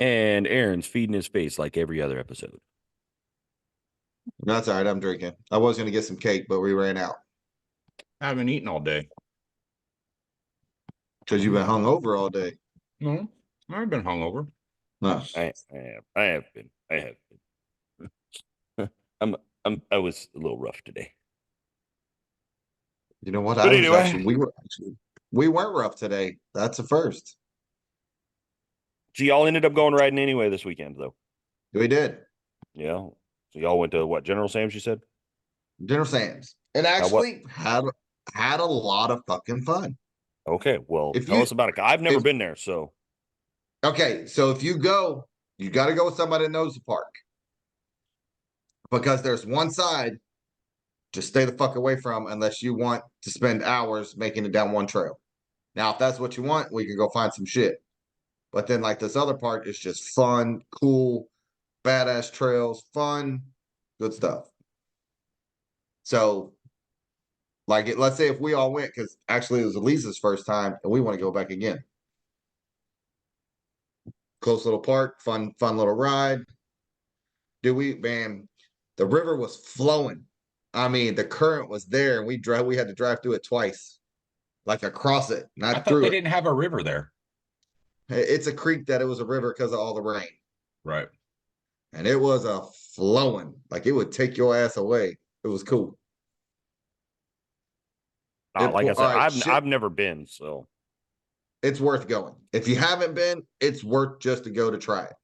And Aaron's feeding his face like every other episode. That's all right. I'm drinking. I was going to get some cake, but we ran out I haven't eaten all day. because you've been hungover all day. No, I've been hungover. No. I have been. I was a little rough today. You know what? But anyway. We weren't rough today. That's a first. So y'all ended up going riding anyway this weekend, though. We did. Yeah. So y'all went to what, General Sam's, you said? General Sam's. And actually had a lot of fucking fun. Okay. Well, tell us about it. I've never been there, so. Okay. So if you go, you got to go with somebody that knows the park. Because there's one side, just stay the fuck away from unless you want to spend hours making it down one trail. Now, if that's what you want, we can go find some shit. But then, like, this other part is just fun, cool, badass trails, fun, good stuff. So, like, let's say if we all went, because actually it was Elisa's first time, and we want to go back again. Close little park, fun little ride. Man, the river was flowing. I mean, the current was there, and we had to drive through it twice, like across it, not I thought through they it. didn't have a river there. It's a creek that it was a river because of all the rain. Right. And it was a flowing, like it would take your ass away. It was cool. Like I said, I've never been, so it's worth going. If you haven't been, it's worth just to go to try it.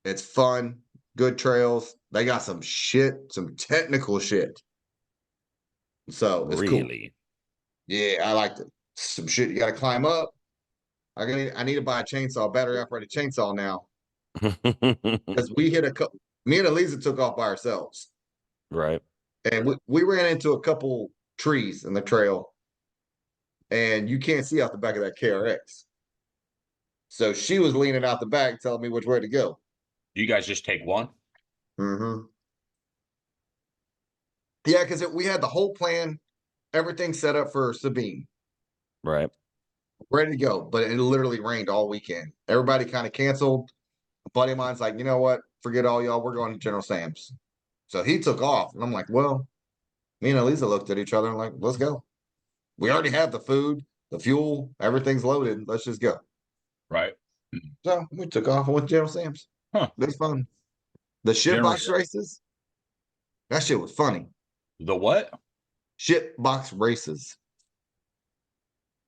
It's fun, good trails. They got some shit, some technical shit. So it's cool. Yeah, I liked it. Some shit you got to climb up. I need to buy a chainsaw, battery operated chainsaw now. Because we hit me and Elisa took off by ourselves. Right. And we ran into a couple trees in the trail. And you can't see out the back of that KRX. So she was leaning out the back telling me which way to go. You guys just take one? Mm-hmm. Yeah, because we had the whole plan, everything set up for Sabine. Right. Ready to go, but it literally rained all weekend. Everybody kind of canceled. A buddy of mine's like, you know what? Forget all y'all. We're going to General Sam's. So he took off. And I'm like, well, me and Elisa looked at each other and like, let's go. We already have the food, the fuel, everything's loaded. Let's just go. Right. So we took off and went to General Sam's. Huh. It was fun. The shit box races, that shit was funny. The what? Shit box races.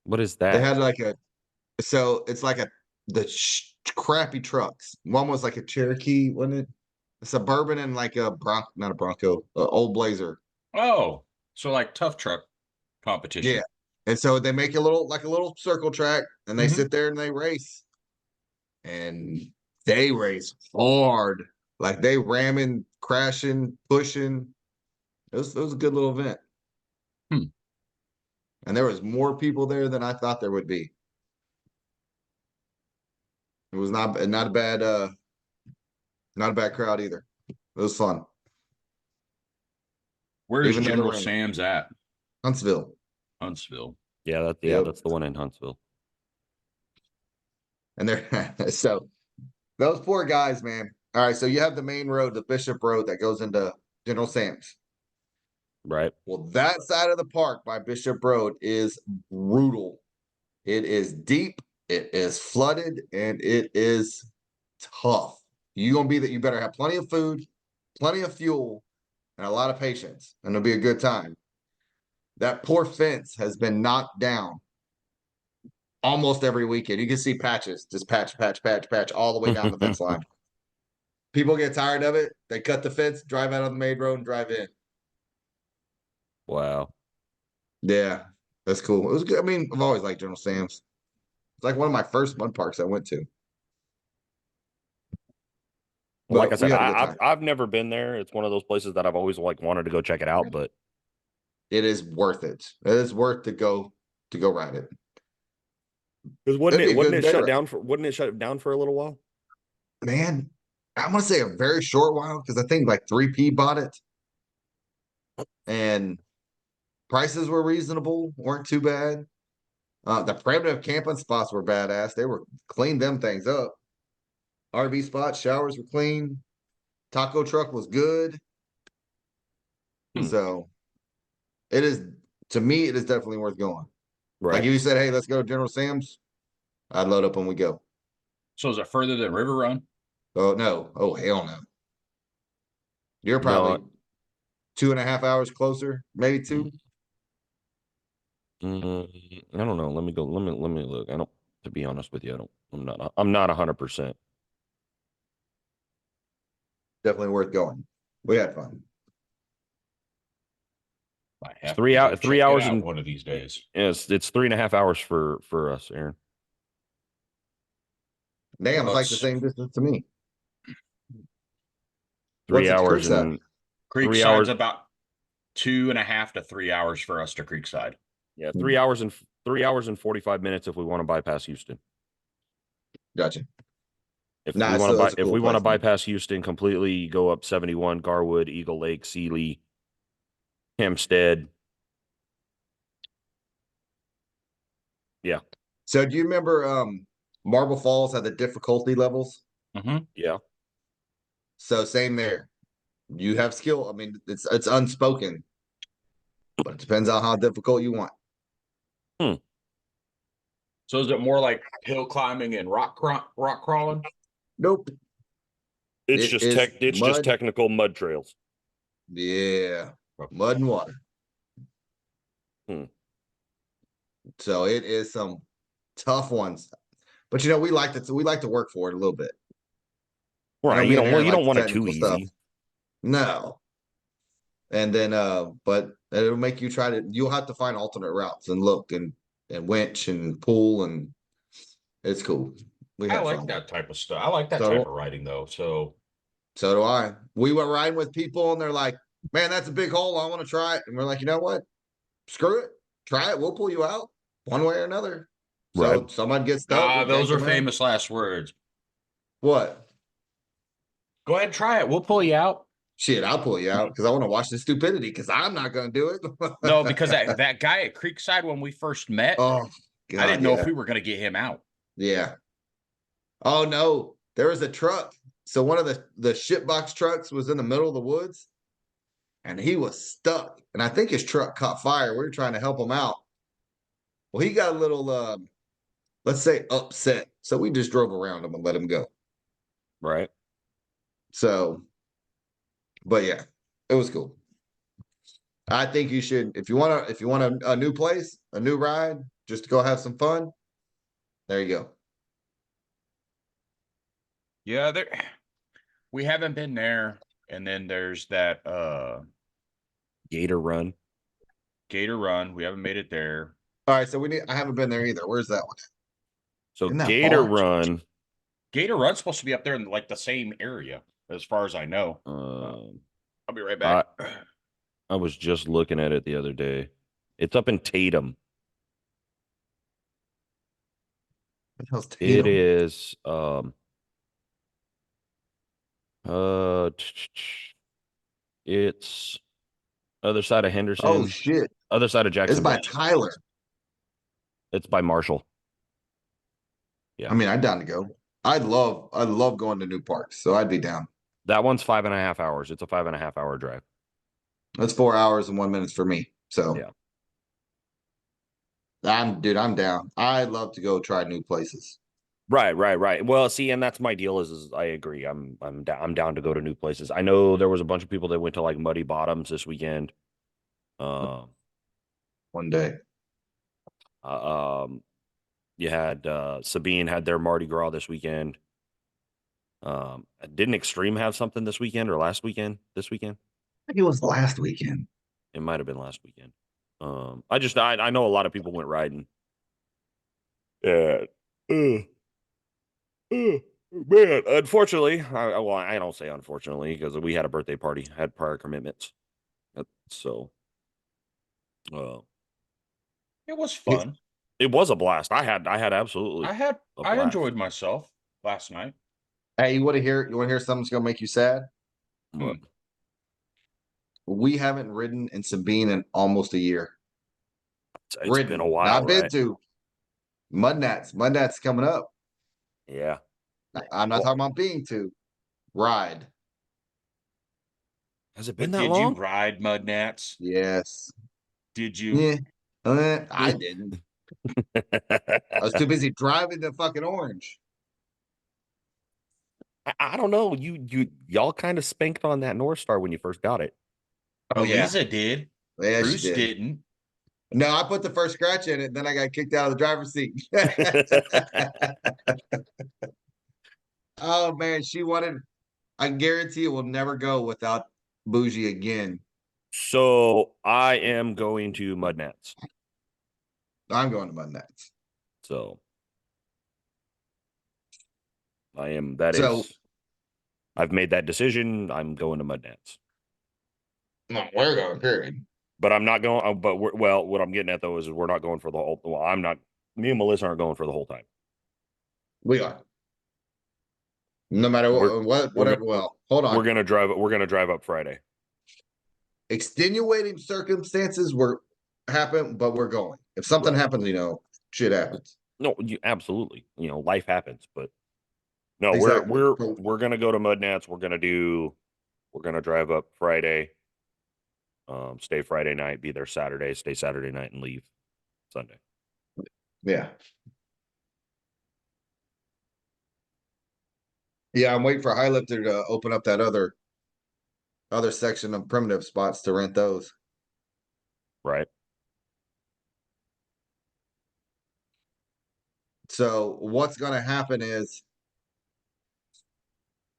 What is that? They had it's like crappy trucks. One was like a Cherokee, wasn't it? A Suburban and like not a Bronco, old Blazer. Oh, so like tough truck competition. Yeah. And so they make a little circle track and they sit there and they race. And they race hard. Like they ramming, crashing, pushing. It was a good little event. And there was more people there than I thought there would be. It was not a bad crowd either. It was fun. Where is General Sam's at? Huntsville. Yeah, that's the one in Huntsville. And so those poor guys, man. All right, so you have the main road, the Bishop Road that goes into General Sam's. Right. Well, that side of the park by Bishop Road is brutal. It is deep, it is flooded, and it is tough. You better have plenty of food, plenty of fuel, and a lot of patience, and it'll be a good time. That poor fence has been knocked down almost every weekend. You can see patches, just patch all the way down the fence line. People get tired of it. They cut the fence, drive out on the main road, and drive in. Wow. Yeah, that's cool. It was good. I mean, I've always liked General Sam's. It's like one of my first mud parks I went to. Well, like I said, I've never been there. It's one of those places that I've always wanted to go check it out, but it is worth it. It is worth to go ride it. Because wasn't it shut down for a little while? Man, I want to say a very short while because I think like 3P bought it. And prices were reasonable, weren't too bad. The primitive camping spots were badass. They were cleaned them things up. RV spots, showers were clean. Taco truck was good. So it is, to me, it is definitely worth going. Right. Like if you said, hey, let's go to General Sam's, I'd load up when we go. So is it further than River Run? Oh no. Oh hell no. You're probably 2.5 hours closer, maybe 2. I don't know. Let me go. Let me look. I don't. To be honest with you, I don't. I'm not 100%. Definitely worth going. We had fun. I have 3 to go hours. 3 check it hours out and one of these days. Yes, it's 3.5 hours for us, Aaron. Damn, Well, it's like the same distance to me. 3 What's it to hours Creekside? and 3 Creekside's hours. about 2.5 to 3 hours for us to Creekside. Yeah, 3 hours and 45 minutes if we want to bypass Houston. Gotcha. If Nah, we want so to it's a if cool we want to place, man. bypass Houston completely, go up 71, Garwood, Eagle Lake, Sealy, Hempstead. Yeah. So do you remember Marble Falls had the difficulty levels? Yeah. So same there. You have skill. I mean, it's unspoken, but it depends on how difficult you want. So is it more like hill climbing and rock crawling? Nope. It's It just is it's just mud. technical mud trails. Yeah. Mud and water. So it is some tough ones. But you know, we like to work for it a little bit. I know Right. me and Aaron You like don't the want it too technical stuff. easy. No. And then but it'll make you you'll have to find alternate routes and look and winch and pull, and it's cool. We I had like fun. that type of stuff. I like that So type of riding though. So do I. We were riding with people and they're like, man, that's a big hole. I want to try it. And we're like, you know what? Screw it. Try it. We'll pull you out one way or another. So Right. someone gets stuck. We those yank are them out. famous last words. What? Go ahead, try it. We'll pull you out. Shit, I'll pull you out because I want to watch the stupidity because I'm not going to do it. No, because that guy at Creekside when we first met, Oh, God, I didn't know yeah. if we were going to get him out. Yeah. Oh, no. There was a truck. So one of the shitbox trucks was in the middle of the woods and he was stuck. And I think his truck caught fire. We were trying to help him out. Well, he got a little, let's say, upset. So we just drove around him and let him go. Right. So, but yeah, it was cool. I think you should, if you want a new place, a new ride, just to go have some fun. There you go. Yeah, we haven't been there. And then there's that Gator Run. Gator Run. We haven't made it there. All right, so I haven't been there either. Where's that one? So Isn't that Gator far? Run. Gator Run's supposed to be up there in like the same area, as far as I know. I'll be right back. I was just looking at it the other day. It's up in Tatum. What the hell's Tatum? It is it's other side of Henderson. Oh shit. Other side of Jacksonville. It's by Tyler. It's by Marshall. Yeah. I mean, I'm down to go. I love going to new parks, so I'd be down. That one's 5.5 hours. It's a 5.5 hour drive. That's 4 hours and 1 minute for me. So yeah. I'm down. I love to go try new places. Right. Well, see, and that's my deal is I agree. I'm down to go to new places. I know there was a bunch of people that went to like Muddy Bottoms this weekend. One day. You had Sabine had their Mardi Gras this weekend. Didn't Extreme have something this weekend or last weekend? This weekend? I think it was last weekend. It might have been last weekend. I know a lot of people went riding. Yeah. Man, unfortunately, I don't say unfortunately because we had a birthday party, had prior commitments, so it was fun. It was a blast. I had absolutely. I enjoyed myself last night. Hey, you want to hear something that's gonna make you sad? What? We haven't ridden in Sabine in almost a year. It's been a while. Not been to. Mud Nats coming up. Yeah. I'm not talking about being to ride. Has it But been that did you long? ride mud gnats? Yes. Did you? Yeah. I didn't. I was too busy driving to fucking Orange. I don't know. Y'all kind of spanked on that North Star when you first got it. Oh yeah. Eliza did. Yeah, she Bruce did. didn't. No, I put the first scratch in it, then I got kicked out of the driver's seat. Oh man, she wanted. I guarantee it will never go without Bougie again. So I am going to Mud Nats. I'm going to Mud Nats. So I am. That So is. I've made that decision. I'm going to Mud Nats. we're going. Period. But I'm not going. But well, what I'm getting at though is we're not going for the whole. Well, I'm not. Me and Melissa aren't going for the whole time. We are. No matter what, We're whatever. Well, hold on. We're gonna drive. We're gonna drive up Friday. Extenuating circumstances were happen, but we're going. If something Right. happens, shit happens. No, absolutely. Life happens, but no, Exactly. we're gonna go to Mud Nats. We're gonna drive up Friday. Stay Friday night, be there Saturday, stay Saturday night, and leave Sunday. Yeah. Yeah, I'm waiting for High Lifter to open up that other section of primitive spots to rent those. Right. So what's going to happen is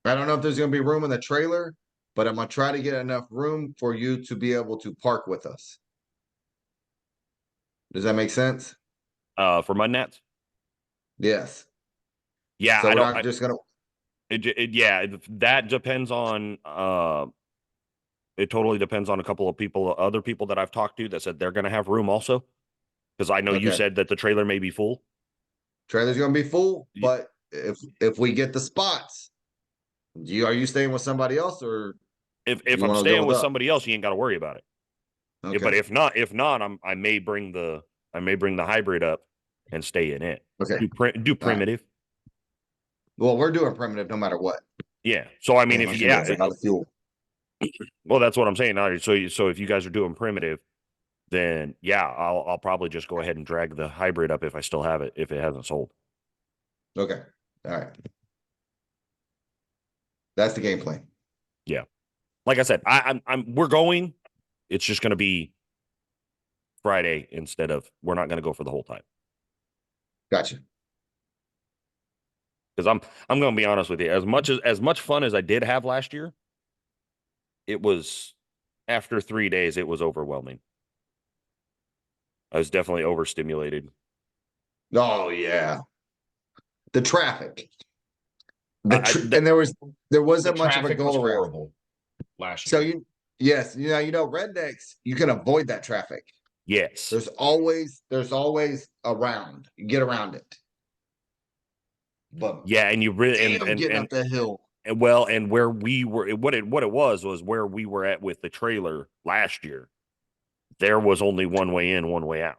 I don't know if there's going to be room in the trailer, but I'm going to try to get enough room for you to be able to park with us. Does that make sense? For Mud Nats. Yes. Yeah, So I we're don't. not just going to. Yeah, that depends on. It totally depends on a couple of people, other people that I've talked to that said they're gonna have room also. Because I know you Okay. said that the trailer may be full. Trailer's going to be full, but if we get the spots, are you staying with somebody else or If you I'm want to go staying with with us? somebody else, you ain't got to worry about it. But Okay. if not, I may bring the hybrid up and stay in it. Okay. Do All right. primitive. Well, we're doing primitive no matter what. Yeah. So I mean, Damn, I should have found the fuel. well, that's what I'm saying. So if you guys are doing primitive, then yeah, I'll probably just go ahead and drag the hybrid up if I still have it, if it hasn't sold. Okay. All right. That's the game plan. Yeah. Like I said, we're going. It's just going to be Friday instead of we're not going to go for the whole time. Gotcha. Because I'm going to be honest with you, as much fun as I did have last year, it was after 3 days it was overwhelming. I was definitely overstimulated. Oh yeah. The traffic. The And there wasn't The much of a traffic was go around. horrible last So year. yes, rednecks, you can avoid that traffic. Yes. There's always around. You get around it. But Yeah, and you really damn, getting up that hill. and where we were, what it was where we were at with the trailer last year. There was only one way in, one way out.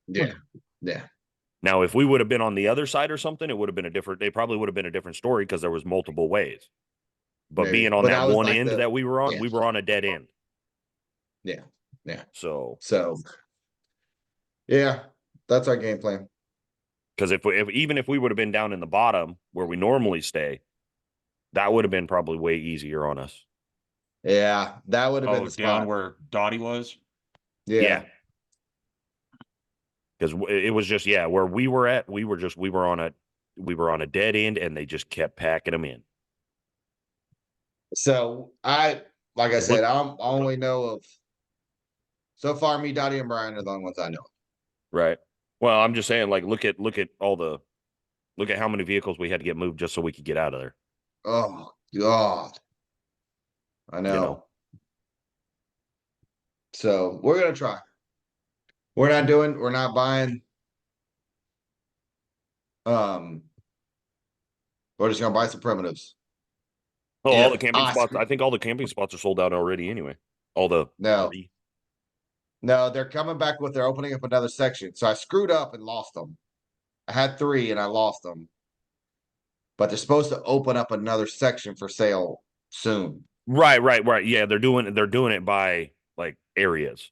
Yeah. Yeah. Now, if we would have been on the other side or something, it would have been they probably would have been a different story because there was multiple ways. But Maybe. being on But that was one like end that we were on, we were on a dead end. Yeah. Yeah. So yeah, that's our game plan. because even if we would have been down in the bottom where we normally stay, that would have been probably way easier on us. Yeah, that would have been the spot. Down where Dottie was. Yeah. Because it was just where we were at, we were on a dead end, and they just kept packing them in. So like I said, I only know of so far. Me, Dottie, and Brian are the only ones I know. Right. Well, I'm just saying, like, look at how many vehicles we had to get moved just so we could get out of there. Oh God, I know. So we're gonna try. We're not buying. We're just gonna buy some primitives. Oh, all the camping spots. I think all the camping spots are sold out already anyway. All the No. RV. No, they're coming back they're opening up another section. So I screwed up and lost them. I had 3 and I lost them. but they're supposed to open up another section for sale soon. Right. Yeah, they're doing it by like areas.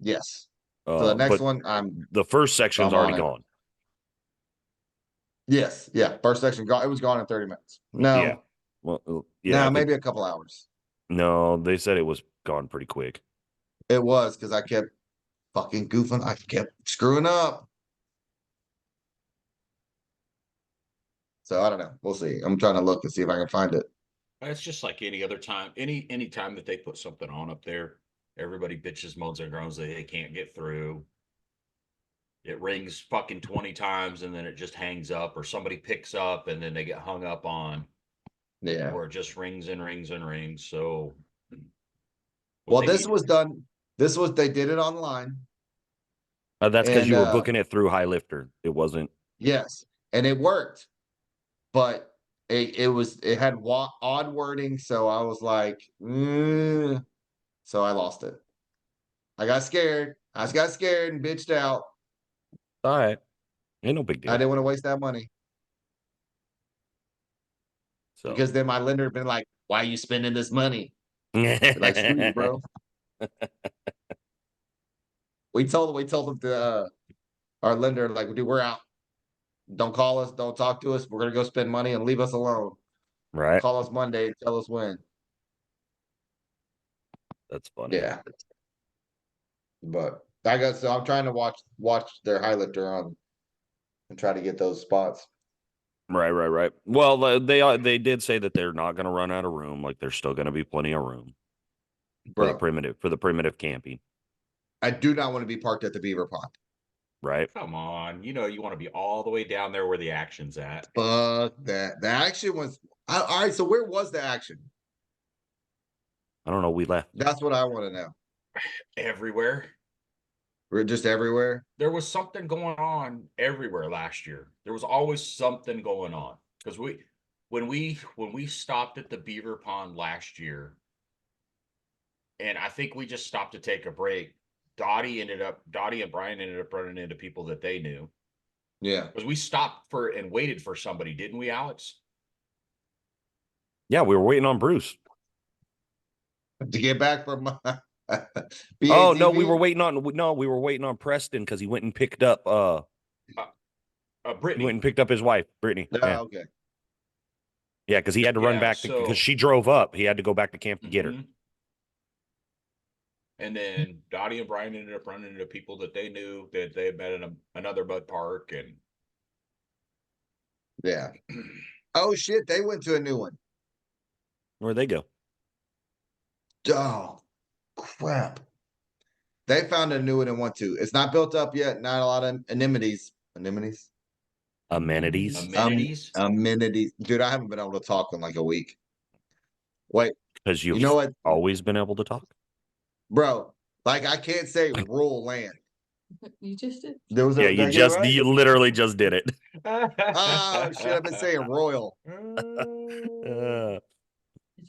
Yes. So the next But one, the first section's I'm on already it. gone. Yes, yeah. First section gone. It was gone in 30 minutes. Yeah. No, Well, yeah, no, maybe a couple hours. no, they said it was gone pretty quick. It was because I kept fucking goofing. I kept screwing up. So I don't know. We'll see. I'm trying to look and see if I can find it. It's just like any other time. Any time that they put something on up there, everybody bitches, moans, and groans that they can't get through. It rings fucking 20 times and then it just hangs up, or somebody picks up and then they get hung up on, Yeah. or it just rings and rings and rings. So, Well, this was done. They did it online. That's because And you were booking it through High Lifter. It wasn't. yes, and it worked, but it had odd wording, so I was like, so I lost it. I got scared. I just got scared and bitched out. All right. Ain't no big deal. I didn't want to waste that money. So. Because then my lender had been like, why are you spending this money? Like, screw you, bro. we told them to our lender, like, dude, we're out. Don't call us, don't talk to us. We're gonna go spend money and leave us alone. Right. Call us Monday and tell us when. That's funny. Yeah. But I'm trying to watch their high lifter on and try to get those spots. Right. Well, they did say that they're not going to run out of room. Like there's still going to be plenty of room for the primitive camping. I do not want to be parked at the Beaver Pond. Right. Come on, you want to be all the way down there where the action's at. Fuck that. The action was all right. So where was the action? I don't know. We left. That's what I want to know. Everywhere. We're just everywhere. There was something going on everywhere last year. There was always something going on because when we stopped at the Beaver Pond last year, and I think we just stopped to take a break. Dottie and Brian ended up running into people that they knew. Yeah. Because we stopped and waited for somebody, didn't we, Alex? Yeah, we were waiting on Bruce To get back from oh no, we were waiting on Preston because he went and picked up Brittany. He went and picked up his wife, Brittany. Yeah. Okay. Yeah, because he had to run back because she drove up. He had to go back to camp to get her. And then Dottie and Brian ended up running into people that they knew that they had met in another bud park. And yeah. Oh shit, they went to a new one. Where'd they go? Oh crap. They found a new one and went to. It's not built up yet. Not a lot of amenities. Amenities. Amenities. Dude, I haven't been able to talk in like a week. Wait. Because you know what? Always been able to talk? Bro, like I can't say rural land. You just did. You literally just did it. Oh shit, I've been saying royal.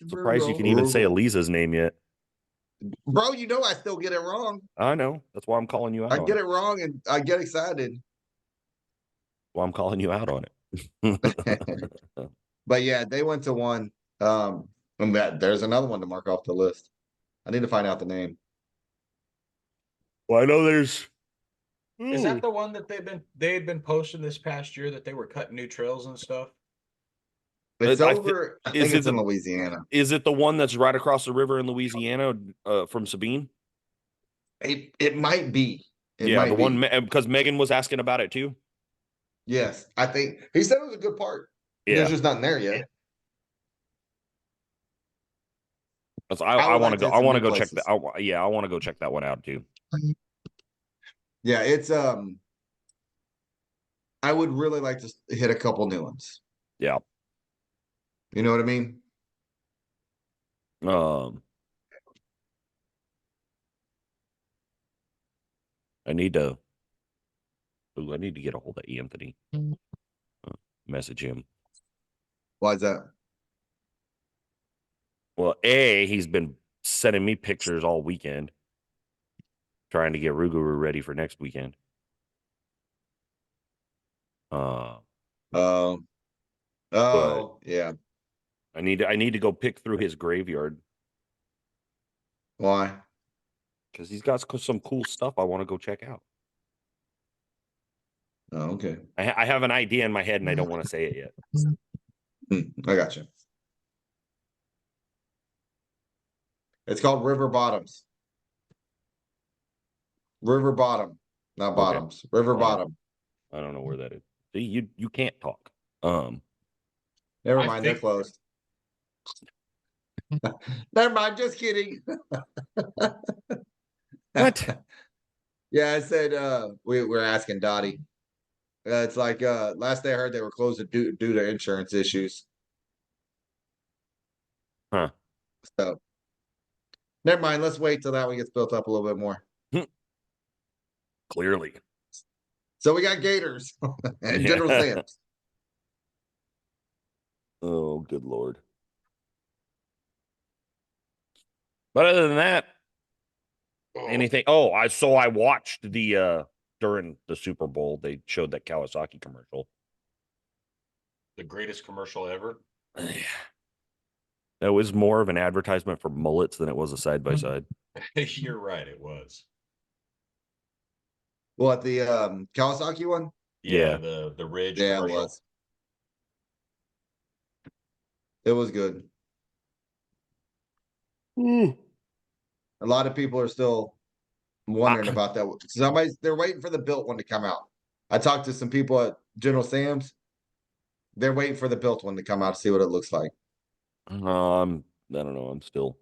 Surprised you can even say Elisa's name yet. Bro, I still get it wrong. I know. That's why I'm calling you out. I get it wrong and I get excited. Well, I'm calling you out on it. But yeah, they went to one. And there's another one to mark off the list. I need to find out the name. Well, I know there's. Is that the one that they had been posting this past year that they were cutting new trails and stuff? It's over. I think it's in Louisiana. Is it the one that's right across the river in Louisiana from Sabine? It might be. One because Megan was asking about it too. Yes, I think he said it was a good part. Yeah, there's just nothing there yet. I want to go. I want to go check that. I want to go check that one out too. Yeah, it's I would really like to hit a couple new ones. Yeah. You know what I mean? I need to get a hold of Anthony. Message him. Why is that? Well, he's been sending me pictures all weekend, trying to get Ruguru ready for next weekend. But I need to go pick through his graveyard Why? because he's got some cool stuff I want to go check out. Oh, okay. I have an idea in my head and I don't want to say it yet. I got you. It's called River Bottoms. River Bottom, not Okay. Bottoms. River All right. Bottom. I don't know where that is. See, you can't talk. Never I mind, they're think- closed. Never mind, just kidding. What? Yeah, I said we're asking Dottie. It's like last day I heard they were closed due to insurance issues. Huh. So never mind, let's wait till that one gets built up a little bit more. Clearly. So we got Gators and General Yeah. Sam's. Oh, good Lord. But other than that, anything? Oh, I watched the during the Super Bowl, they showed that Kawasaki commercial. The greatest commercial ever. That was more of an advertisement for mullets than it was a side by side. You're right, it was. What, the Kawasaki one? Yeah. The Ridge Yeah, it commercial. was. It was good. A lot of people are still wondering about that. They're waiting for the built one to come out. I talked to some people at General Sam's. They're waiting for the built one to come out to see what it looks like. I don't know. I'm still.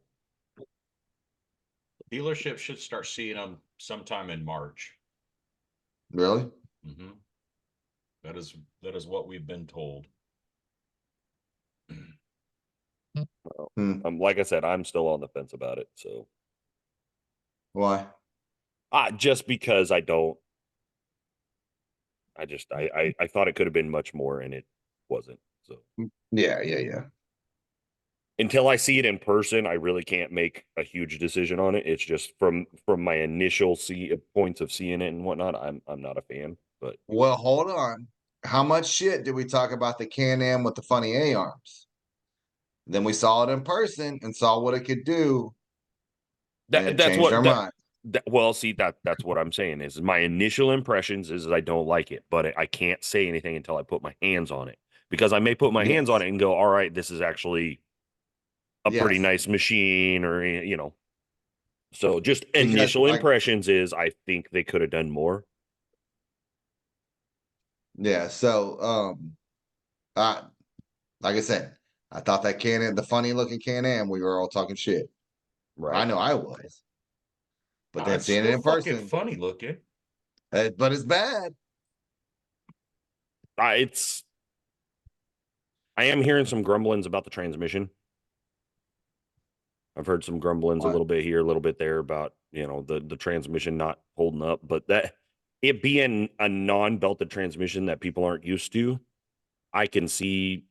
Dealership should start seeing them sometime in March. Really? Mm-hmm. That is what we've been told. Like I said, I'm still on the fence about it. So, Why? just because I don't. I thought it could have been much more, and it wasn't. So Yeah. until I see it in person, I really can't make a huge decision on it. It's just from my initial points of seeing it and whatnot. I'm not a fan, but Well, hold on. How much shit did we talk about the Can-Am with the funny A-arms? Then we saw it in person and saw what it could do. And that's changed our what mind. well, see that's what I'm saying is my initial impressions is I don't like it, but I can't say anything until I put my hands on it because I may put my hands on it and go, all right, this is actually a pretty Yes. nice machine, or So just Because, initial like, impressions is I think they could have done more. yeah. So, like I said, I thought that Can-Am, the funny looking Can-Am, we were all talking shit. Right. I know I was. But No, then it's seeing it still in fucking person, funny looking. but it's bad. I am hearing some grumblings about the transmission. I've heard some grumblings a What? little bit here, a little bit there about, the transmission not holding up, but that it being a non-belted transmission that people aren't used to, I can see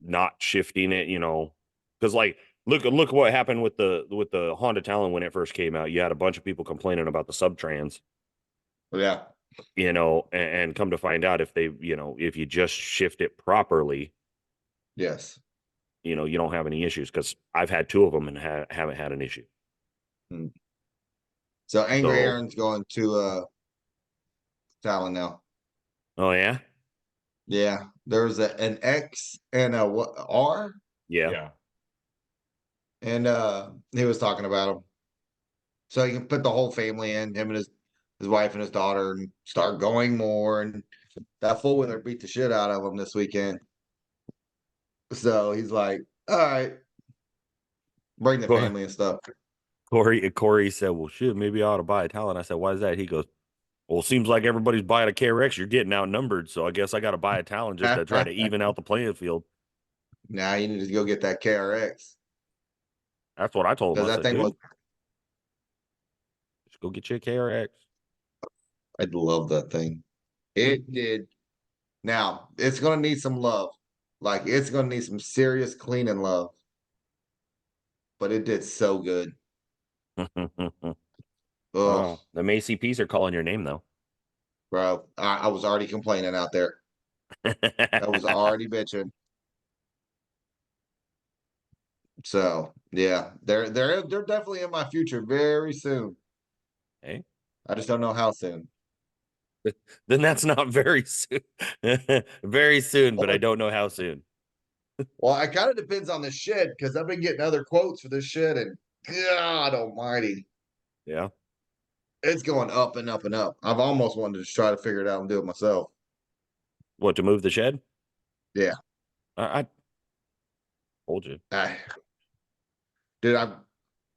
not shifting it, because like look what happened with the Honda Talon when it first came out. You had a bunch of people complaining about the subtrans, Yeah. and come to find out if they, if you just shift it properly, Yes. you don't have any issues, because I've had two of them and haven't had an issue. So Angry So- Aaron's going to Talon now. Oh yeah, Yeah. There's an X and a what R, yeah. and he was talking about him. So he can put the whole family in, him and his wife and his daughter, and start going more. And that four wheeler beat the shit out of him this weekend. So he's like, all right, bring the Go family and stuff. Corey said, well, shit, maybe I ought to buy a Talon. I said, why is that? He goes, well, it seems like everybody's buying a KRX. You're getting outnumbered, so I guess I got to buy a Talon just to try to even out the playing field. Now you need to go get that KRX. That's what I told him. Because I that said, thing dude, was, just go get you a KRX. I love that thing. It did. Now it's gonna need some love. Like it's gonna need some serious cleaning love. But it did so good. Ugh, Oh, the ACPs are calling your name though. bro. I was already complaining out there. I was already bitching. So yeah, they're definitely in my future very soon. Hey, I just don't know how soon. then that's not very soon. Very soon, but I don't know how soon. Well, it kind of depends on the shed because I've been getting other quotes for this shed, and God Almighty, Yeah. it's going up and up and up. I've almost wanted to just try to figure it out and do it myself. What, to move the shed? Yeah, I told you. I, dude,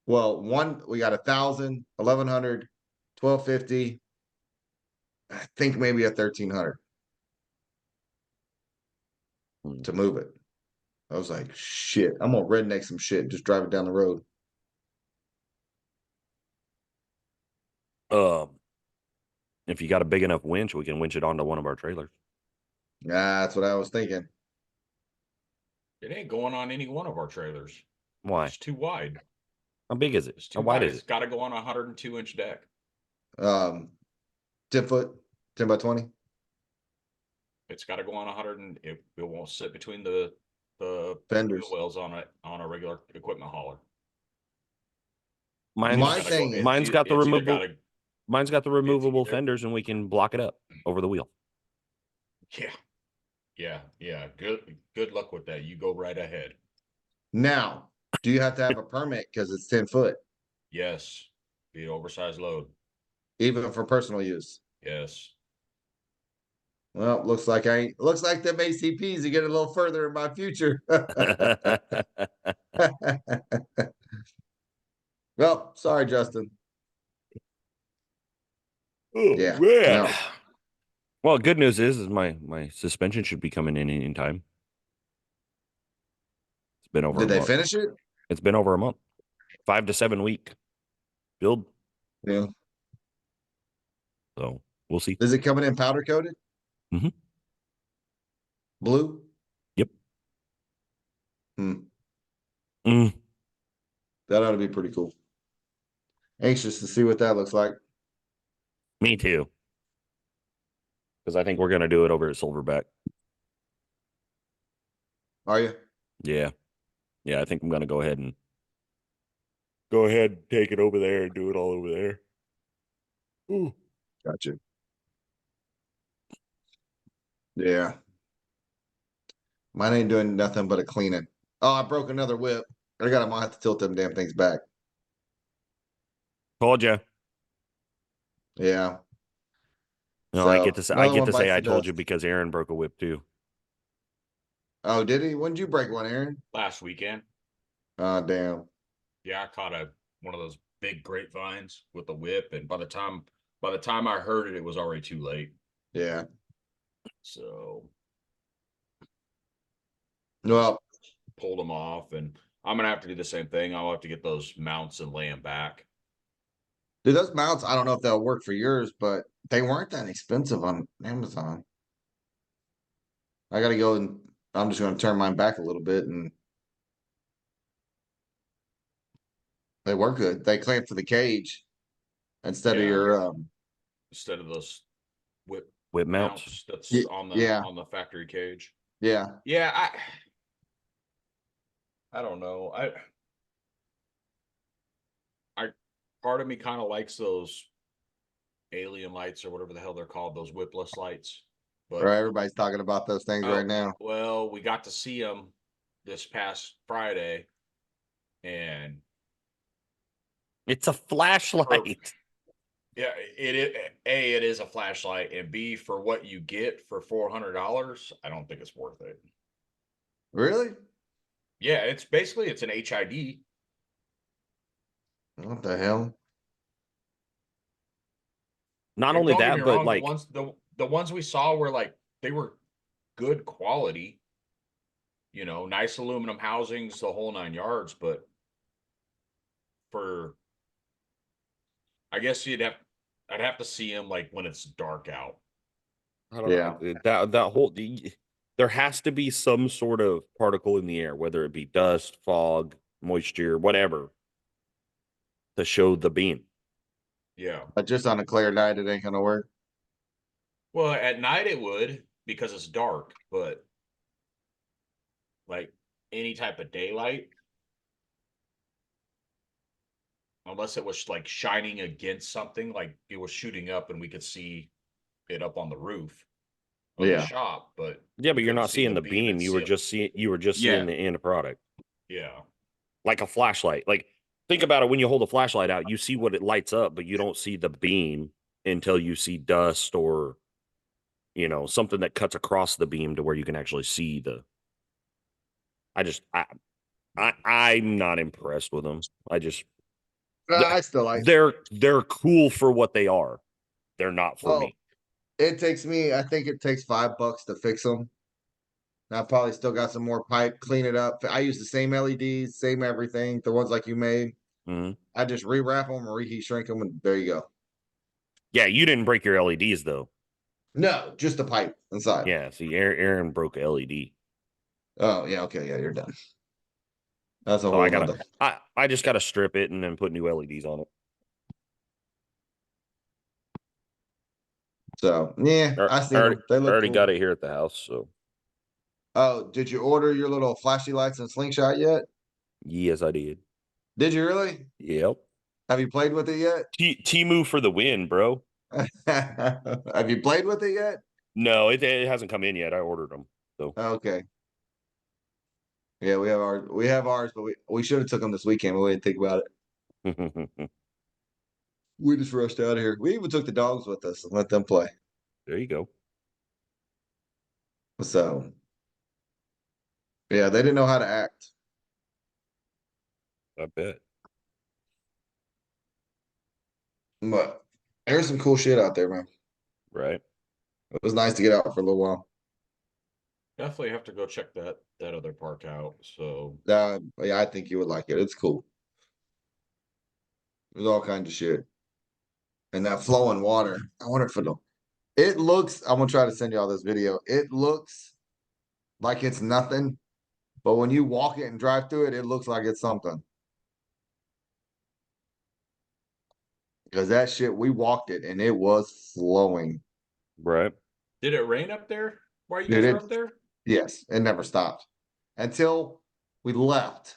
well, we got 1,000, 1,100, 1,250. I think maybe a 1,300 Hmm. to move it. I was like, shit, I'm gonna redneck some shit, just drive it down the road. Um, if you got a big enough winch, we can winch it onto one of our trailers. That's what I was thinking. It ain't going on any one of our trailers. Why? It's too wide. How big is it? It's How too wide wide. is It's it? got to go on a 102-inch deck. 10 foot, 10 by 20. It's got to go on 100, and it won't sit between the wheel Fenders. wells on a regular equipment hauler. Mine's My Gotta go- thing is, mine's got the it's either removable. gotta- Mine's got the removable either- fenders, and we can block it up over the wheel. Yeah. Good luck with that. You go right ahead. now, do you have to have a permit because it's 10 foot, Yes. Be an oversized load. even for personal use? Yes. Well, looks like them ACPs are getting a little further in my future. Well, sorry, Justin. Oh Yeah, man. no. Well, good news is my suspension should be coming in any time. It's been over Did a they month. finish it? It's been over a month. 5 to 7 week build. Yeah. So we'll see. Is it coming in powder coated? Mhm. Blue? Yep. Hmm. Mm, That ought to be pretty cool. Anxious to see what that looks like. me too. Because I think we're gonna do it over at Silverback. Are you? Yeah. Yeah, I think I'm gonna go ahead and take it over there and do it all over there. Ooh. Gotcha. Yeah. Mine ain't doing nothing but a cleaning. Oh, I broke another whip. I might have to tilt them damn things back. Told you. Yeah. No, So I another get one to say bites I the told you dust. because Aaron broke a whip too. Oh, did he? When did you break one, Aaron? Last weekend. Oh, damn. Yeah, I caught one of those big grapevines with a whip, and by the time I heard it, it was already too late. Yeah. So Well, pulled them off, and I'm gonna have to do the same thing. I'll have to get those mounts and lay them back. dude, those mounts, I don't know if they'll work for yours, but they weren't that expensive on Amazon. I gotta go and I'm just gonna turn mine back a little bit and they work good. They clamp to the cage instead of Yeah. your Instead of those whip Whip mounts. mounts that's yeah, on the factory cage. yeah. Yeah, I don't know. I part of me kind of likes those alien lights or whatever the hell they're called, those whipless lights. Or But everybody's talking about those things right now. well, we got to see them this past Friday, and It's a flashlight. yeah, it is a flashlight, and B, for what you get for $400, I don't think it's worth it. Really? Yeah, it's an HID. What the hell? Not And only don't get me that, but wrong, like the ones we saw were they were good quality, nice aluminum housings, the whole 9 yards. But for, I guess I'd have to see them like when it's dark out. I don't Yeah. know. That whole there has to be some sort of particle in the air, whether it be dust, fog, moisture, whatever, to show the beam. Yeah. But just on a clear night, it ain't gonna work. Well, at night it would because it's dark, but like any type of daylight, unless it was like shining against something, like it was shooting up and we could see it up on the roof of the Yeah. shop, but Yeah, we but you're couldn't not see seeing the beam beam. You were itself. just seeing Yeah. the end product. Yeah. Like a flashlight. Like think about it when you hold a flashlight out, you see what it lights up, but you don't see the beam until you see dust or something that cuts across the beam to where you can actually see the I'm not impressed with them. I still like. They're cool for what they are. They're not for Well, me. it takes me. I think it takes $5 to fix them. I probably still got some more pipe, clean it up. I use the same LEDs, same everything, the ones like you made. Mhm. I just rewrap them or reheat shrink them, and there you go. Yeah, you didn't break your LEDs though. No, just the pipe inside. Yeah, see, Aaron broke a LED. Oh yeah, okay, yeah, you're done. That's a So whole nother. I just gotta strip it and then put new LEDs on it. So yeah, I seen them. They I look already cool. got it here at the house. So Oh, did you order your little flashy lights and slingshot yet? yes, I did. Did you really? Yep. Have you played with it yet? Timu for the win, bro. Have you played with it yet? No, it hasn't come in yet. I ordered them. So Okay. Yeah, we have ours. We have ours, but we should have took them this weekend, but we didn't think about it. We just rushed out of here. We even took the dogs with us and let them play. there you go. So yeah, they didn't know how to act. I bet. But there's some cool shit out there, man. Right. It was nice to get out for a little while. Definitely have to go check that other park out. So Yeah, I think you would like it. It's cool. There's all kinds of shit. And that flowing water. I wonder if it'll. It looks. I'm gonna try to send you all this video. It looks like it's nothing, but when you walk it and drive through it, it looks like it's something. Because that shit, we walked it and it was flowing. Right. did it rain up there while you Dude, guys were it up there? yes, it never stopped until we left.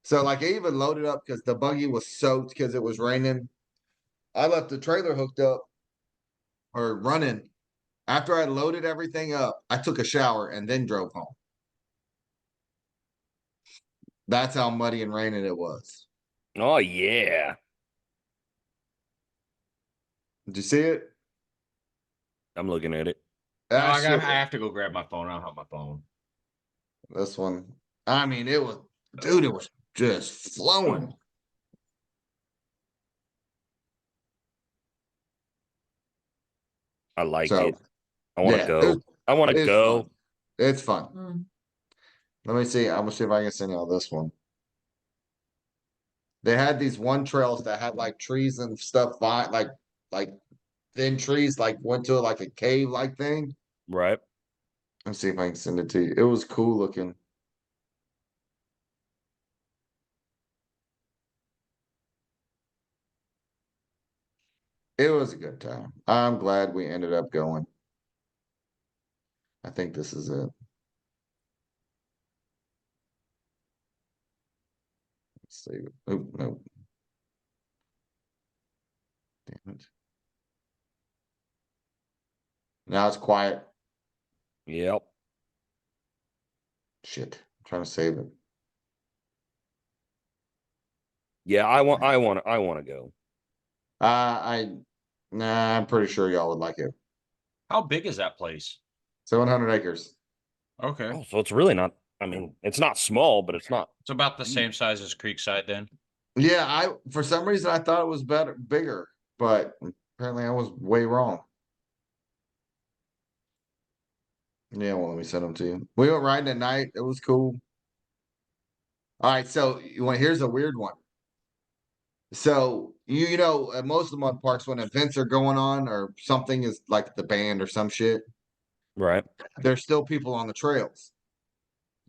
So like I even loaded up because the buggy was soaked because it was raining. I left the trailer hooked up or running. After I loaded everything up, I took a shower and then drove home. That's how muddy and raining it was. Oh yeah. Did you see it? I'm looking at it. No, That I shit. have to go grab my phone. I don't have my phone. This one. I mean, it was, dude, it was just flowing. I like So it. I want to yeah, go. I want to it's go. fun. It's fun. Mm. Let me see. I'm gonna see if I can send y'all this one. They had these one trails that had like trees and stuff, like thin trees, like went to like a cave like thing. Right. Let's see if I can send it to you. It was cool looking. It was a good time. I'm glad we ended up going. I think this is it. Let's see. Oh, no. Damn it. Now it's quiet. Yep. Shit. I'm trying to save it. Yeah, I want to go. I nah, I'm pretty sure y'all would like it. How big is that place? 700 acres. Okay. Oh, so it's really not. I mean, it's not small, but it's not. It's about the same size as Creekside then. Yeah, I for some reason I thought it was bigger, but apparently I was way wrong. Yeah, well, let me send them to you. We went riding at night. It was cool. All right, so here's a weird one. So you know at most of the mud parks when events are going on or something is like the band or some shit, Right. there's still people on the trails.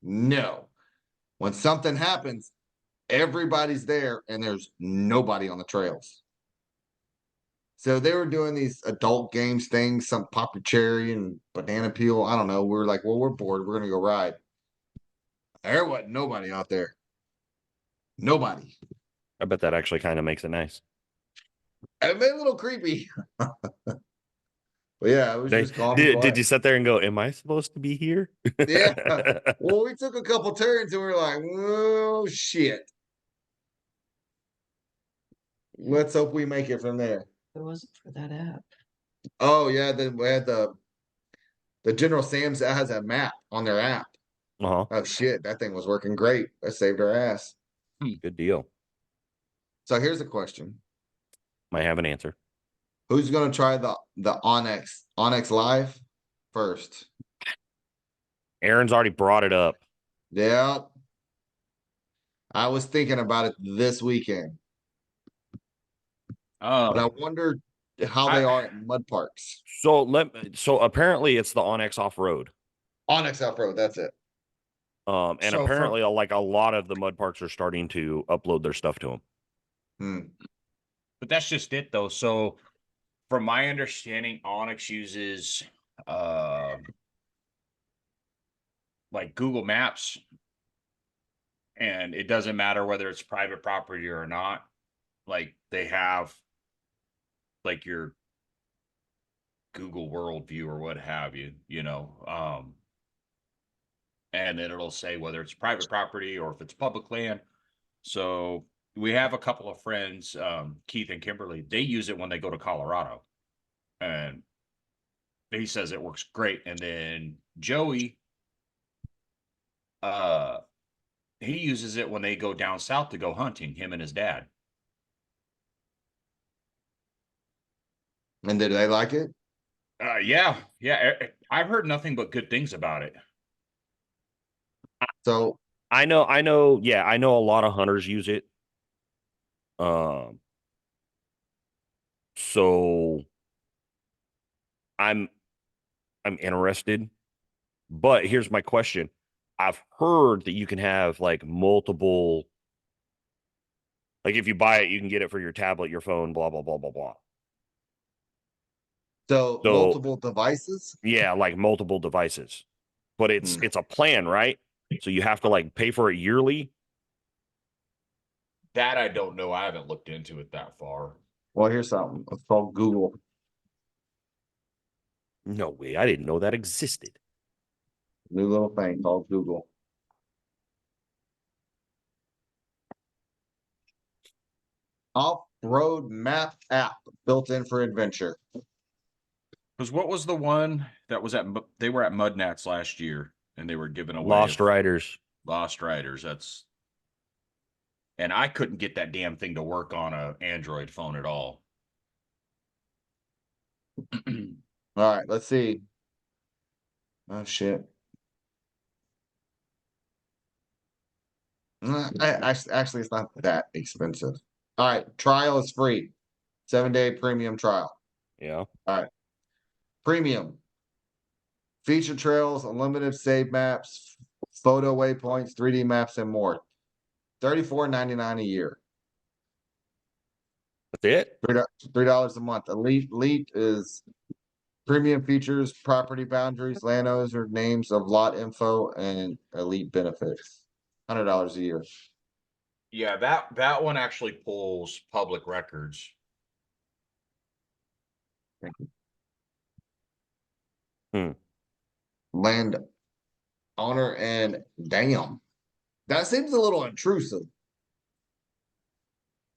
No, when something happens, everybody's there and there's nobody on the trails. So they were doing these adult games things, some pop your cherry and banana peel. I don't know. We were like, well, we're bored. We're gonna go ride. There wasn't nobody out there. Nobody. I bet that actually kind of makes it nice. It made it a little creepy. But yeah, it was just calm and Did quiet. you sit there and go, "Am I supposed to be here?" Yeah. Well, we took a couple turns and we were like, oh shit. Let's hope we make it from there. It wasn't for that app. Oh yeah, then we had the General Sam's that has a map on their app. Uh-huh. Oh shit, that thing was working great. That saved our ass. Good deal. So here's a question. Might have an answer. Who's gonna try the Onyx Live first? Aaron's already brought it up. Yeah. I was thinking about it this weekend, but I Oh, wonder how they are at mud parks. So apparently it's the Onyx off-road. Onyx Off Road, that's it. And So apparently like a lot of the mud parks are starting to upload their stuff to them. Hmm. but that's just it though. So from my understanding, Onyx uses like Google Maps, and it doesn't matter whether it's private property or not. Like they have like your Google World View or what have you, and then it'll say whether it's private property or if it's public land. So we have a couple of friends, Keith and Kimberly, they use it when they go to Colorado. And he says it works great. And then Joey, uh, he uses it when they go down south to go hunting, him and his dad. And did they like it? Yeah. I've heard nothing but good things about it. So I know, yeah, I know a lot of hunters use it. So I'm interested, but here's my question. I've heard that you can have like multiple, like if you buy it, you can get it for your tablet, your phone, blah, blah, blah, blah, blah. so So multiple devices? yeah, like multiple devices, but it's Hmm. it's a plan, right? So you have to like pay for it yearly. That I don't know. I haven't looked into it that far. Well, here's something. It's called Google. No way. I didn't know that existed. New little thing called Google. Off-road map app built in for adventure. Because what was the one that was they were at Mudnats last year and they were giving away Lost Riders. Lost Riders. And I couldn't get that damn thing to work on a Android phone at all. All right, let's see. Oh shit. Actually, it's not that expensive. All right, trial is free. 7-day premium trial. Yeah. All right. Premium. Feature trails, unlimited save maps, photo waypoints, 3D maps, and more. $34.99 a year. That's it. $3 a month. Elite is premium features, property boundaries, landowner names of lot info, and elite benefits. $100 a year. Yeah, that one actually pulls public records. Land owner and damn. That seems a little intrusive.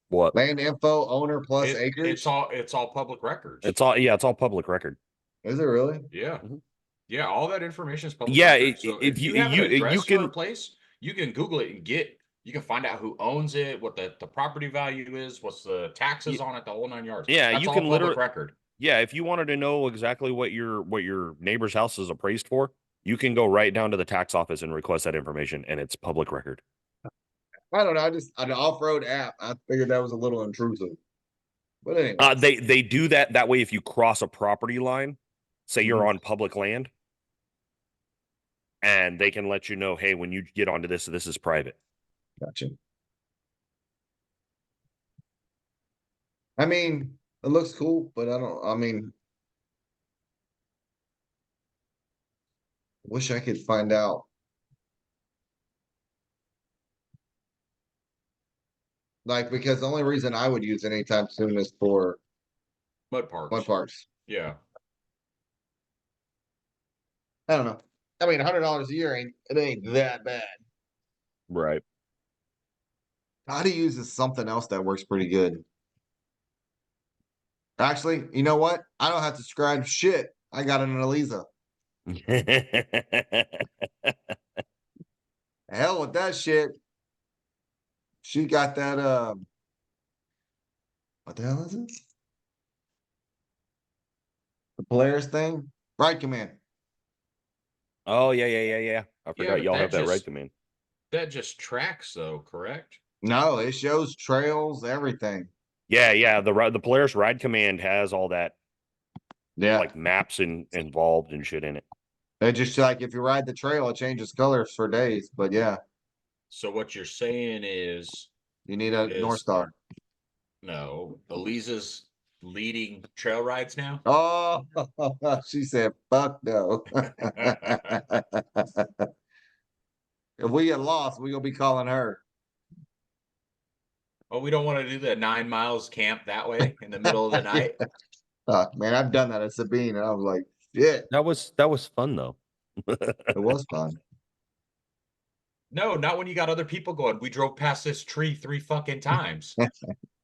What? Land info owner plus acres. It's all public records. It's all public record. Is it really? Yeah. Mhm. Yeah, all that information is public Yeah, record. So if if you have an you address for a can, place, you can Google it and you can find out who owns it, what the property value is, what's the taxes on it, the whole 9 yards. yeah, That's you all can public literally, record. yeah, if you wanted to know exactly what your neighbor's house is appraised for, you can go right down to the tax office and request that information, and it's public record. I don't know. I just an off-road app. I figured that was a little intrusive. But anyway. They do that way if you cross a property line, say you're Mhm. on public land, and they can let you know, hey, when you get onto this is private. Gotcha. I mean, it looks cool, but I mean, wish I could find out. Like, because the only reason I would use it anytime soon is for Mud parks. mud parks. Yeah. I don't know. I mean, $100 a year ain't that bad. Right. How to use is something else that works pretty good. Actually, you know what? I don't have to subscribe shit. I got an Elisa. Hell with that shit. She got that what the hell is it? The Polaris thing? Ride command. Oh yeah. I forgot but y'all have that right to me. That just tracks though, correct? No, it shows trails, everything. Yeah. The Polaris Ride Command has all that Yeah. like maps involved and shit in it. It just like if you ride the trail, it changes colors for days. But yeah, So what you're saying is you need a North Star. no, Elisa's leading trail rides now? Oh, she said, fuck no. If we get lost, we're gonna be calling her. Oh, we don't want to do the 9 miles camp that way in the middle of the night. Man, I've done that at Sabine, and I was like, shit. That was fun though. It was fun. No, not when you got other people going. We drove past this tree 3 fucking times.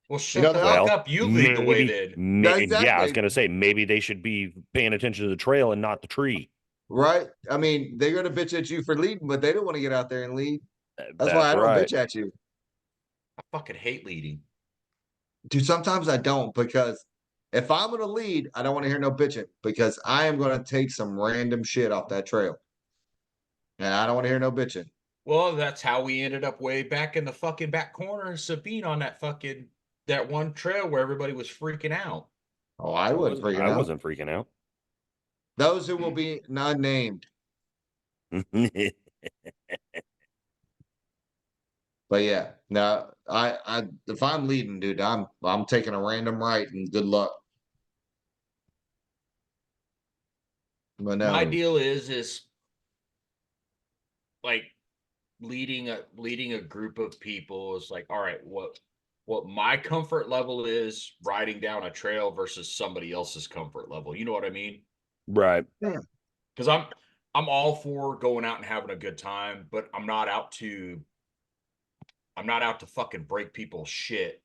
Well, shut know, the they're fuck all- up. You lead the way then. Yeah, Yeah, I was exactly. gonna say maybe they should be paying attention to the trail and not the tree. Right? I mean, they're gonna bitch at you for leading, but they don't want to get out there and lead. That's why That's I don't right. bitch at you. I fucking hate leading. Dude, sometimes I don't because if I'm gonna lead, I don't want to hear no bitching because I am gonna take some random shit off that trail. And I don't want to hear no bitching. Well, that's how we ended up way back in the fucking back corner of Sabine on that one trail where everybody was freaking out. Oh, I wasn't freaking I out. wasn't freaking out. Those who will be not named. But yeah, no, I if I'm leading, dude, I'm taking a random right and good luck. But My no, deal is like leading a group of people is like, all right, what my comfort level is riding down a trail versus somebody else's comfort level. You know what I mean? Right. Because I'm all for going out and having a good time, but I'm not out to fucking break people's shit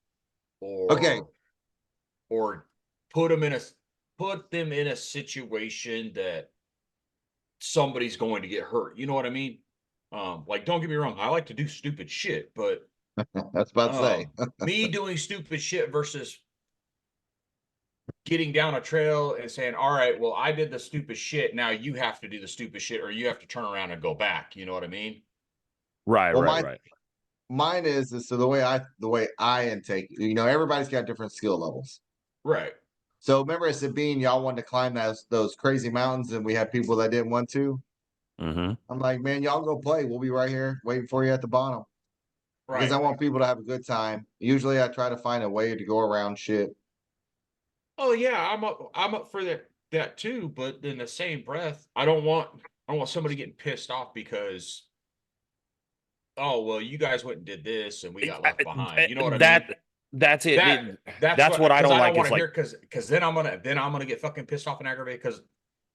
okay, or put them in a situation that somebody's going to get hurt. You know what I mean? Like don't get me wrong, I like to do stupid shit, but that's about to say. me doing stupid shit versus getting down a trail and saying, all right, well, I did the stupid shit. Now you have to do the stupid shit or you have to turn around and go back. You know what I mean? Right. Well, Right. mine is so the way I intake, everybody's got different skill levels. Right. So remember at Sabine, y'all wanted to climb those crazy mountains, and we had people that didn't want to. Mm-hmm. I'm like, man, y'all go play. We'll be right here waiting for you at the bottom. Because I want people to have a good time. Usually I try to find a way to go around shit. Oh yeah, I'm up for that too, but in the same breath, I don't want somebody getting pissed off because oh well, you guys went and did this and we got left behind. You know what I mean? That's it. That's what I 'cause don't like. want It's to like hear because then I'm gonna get fucking pissed off and aggravated because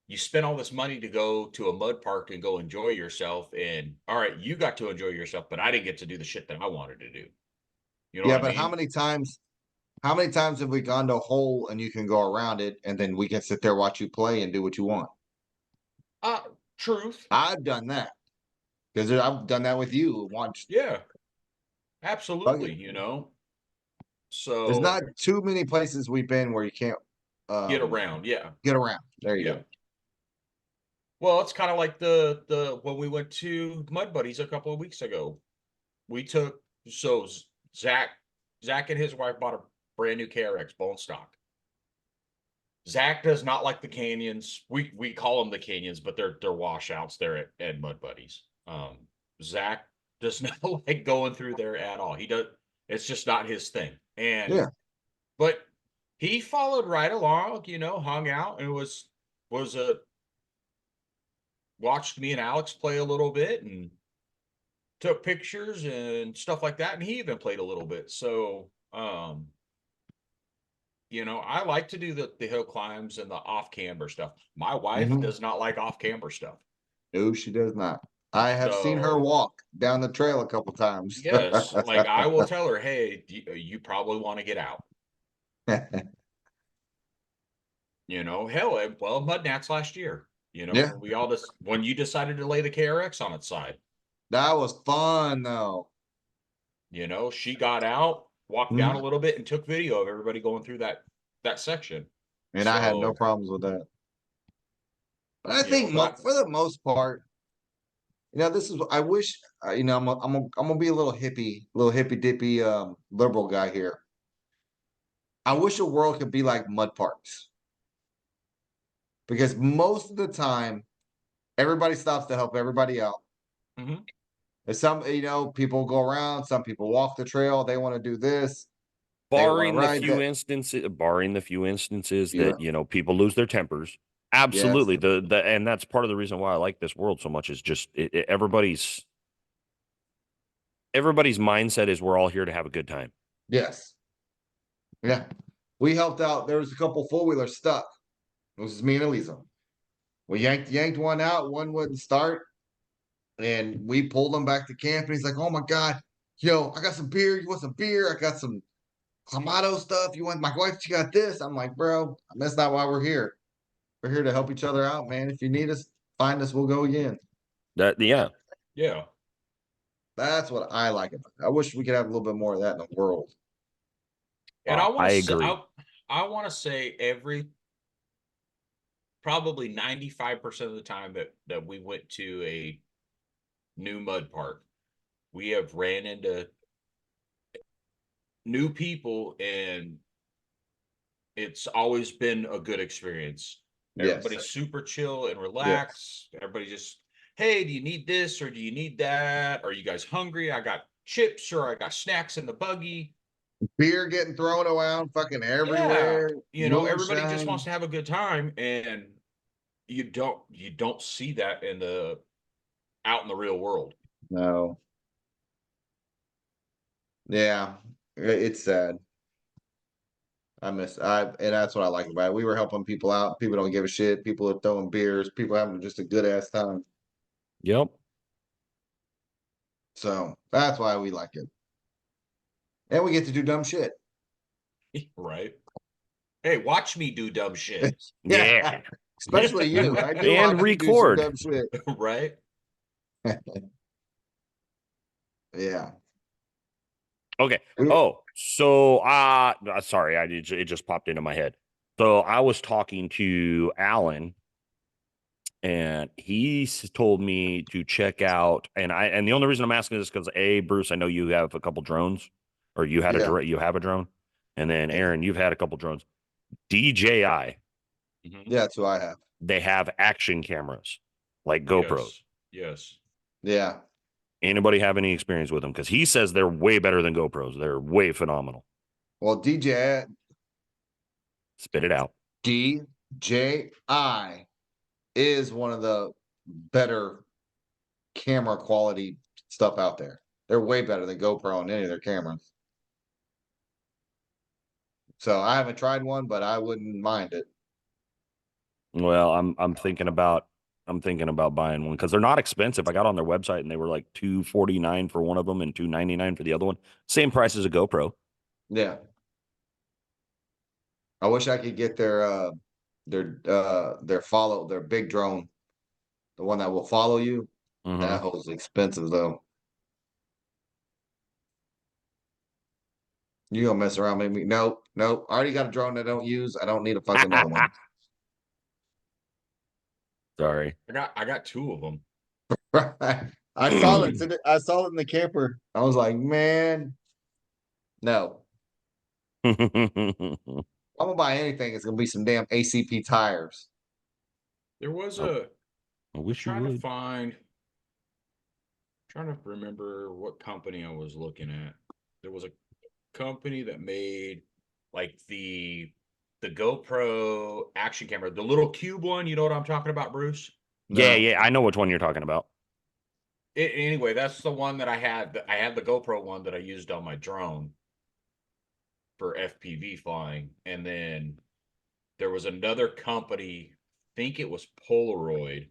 you spent all this money to go to a mud park and go enjoy yourself, and all right, you got to enjoy yourself, but I didn't get to do the shit that I wanted to do. You know Yeah, what I but mean? how many times have we gone to a hole and you can go around it and then we can sit there, watch you play and do what you want? Uh, truth. I've done that. Because I've done that with you. Watch. Yeah, Fuck absolutely. it. You know, There's so not too many places we've been where you can't get around. Yeah, get around. There you yeah. go. Well, it's kind of like the when we went to Mud Buddies a couple of weeks ago. We took so Zach and his wife bought a brand new KRX bone stock. Zach does not like the canyons. We call them the canyons, but they're washouts there at Mud Buddies. Zach does not like going through there at all. He does. It's just not his thing. And Yeah. but he followed right along. You know, hung out and was a watched me and Alex play a little bit and took pictures and stuff like that, and he even played a little bit. So, you know, I like to do the hill climbs and the off camber stuff. My wife Mhm. does not like off camber stuff. No, she does not. I have seen her So, walk down the trail a couple times. yes, like I will tell her, hey, you probably want to get out. You know, hell, well, Mud Nats last year. You know, Yeah, when we all just when you decided to lay the KRX on its side. that was fun though. You know, she got out, walked down a Mhm. little bit, and took video of everybody going through that section. And I had no So, problems with that. But I you know, think but for the most part, this is I wish I'm gonna be a little hippy dippy liberal guy here. I wish the world could be like mud parks because most of the time everybody stops to help everybody out. mhm. And some, people go around, some people walk the trail, they want to do this, they want to ride that. barring the few instances Yeah. that, people lose their tempers. Yes. Absolutely. And that's part of the reason why I like this world so much is just everybody's mindset is we're all here to have a good time. Yes. Yeah. We helped out. There was a couple four-wheelers stuck. It was me and Elisa. We yanked one out, one wouldn't start, and we pulled him back to camp. And he's like, "Oh my god, I got some beer. You want some beer? I got some Clamato stuff. You want my wife? She got this." I'm like, "Bro, that's not why we're here. We're here to help each other out, man. If you need us, find us. We'll go again." Yeah. Yeah. That's what I like about it. I wish we could have a little bit more of that in the world. And I want I to say, agree. I want to say probably 95% of the time that we went to a new mud park, we have ran into new people, and it's always been a good experience. Yes. Everybody's super chill and Yes. relaxed. Everybody just, hey, do you need this or do you need that? Are you guys hungry? I got chips or I got snacks in the buggy. Beer getting thrown around fucking Yeah. everywhere. You know, everybody just Moonshine. wants to have a good time, and you don't see that out in the real world. No. Yeah. It's sad. And that's what I like about it. We were helping people out. People don't give a shit. People are throwing beers. People having just a good ass time. Yep. So that's why we like it. And we get to do dumb shit. Right. Hey, watch me do dumb shit. Yeah. Especially you. I do And watch you do some record. dumb shit. Right. Yeah. Okay. We- Oh, so sorry, it just popped into my head. So I was talking to Alan, and he told me to check out, and the only reason I'm asking this because Bruce, I know you have a couple drones, or you Yeah. have a drone, and then Yeah. Aaron, you've had a couple drones. DJI, Mhm. Yeah, that's who I have. they have action cameras like GoPros. Yes. Yes. Yeah. Anybody have any experience with them? Because he says they're way better than GoPros. They're way phenomenal. Well, Spit it out. DJI is one of the better camera quality stuff out there. They're way better than GoPro on any of their cameras. So I haven't tried one, but I wouldn't mind it. Well, I'm thinking about buying one because they're not expensive. I got on their website and they were like $249 for one of them and $299 for the other one. Same price as a GoPro. Yeah. I wish I could get their big drone, the one that will follow you. Mhm. That was expensive though. You gonna mess around, make me nope. I already got a drone that I don't use. I don't need a fucking another one. Sorry. I got two of them. I saw it today. I saw it in the camper. I was like, man, no. I'm gonna buy anything. It's gonna be some damn ACP tires. There was Oh, a I wish you trying to would. find trying to remember what company I was looking at. There was a company that made like the GoPro action camera, the little cube one. You know what I'm talking about, Bruce? Yeah, No. I know which one you're talking about. Anyway, that's the one that I had. I had the GoPro one that I used on my drone for FPV flying, and then there was another company. I think it was Polaroid.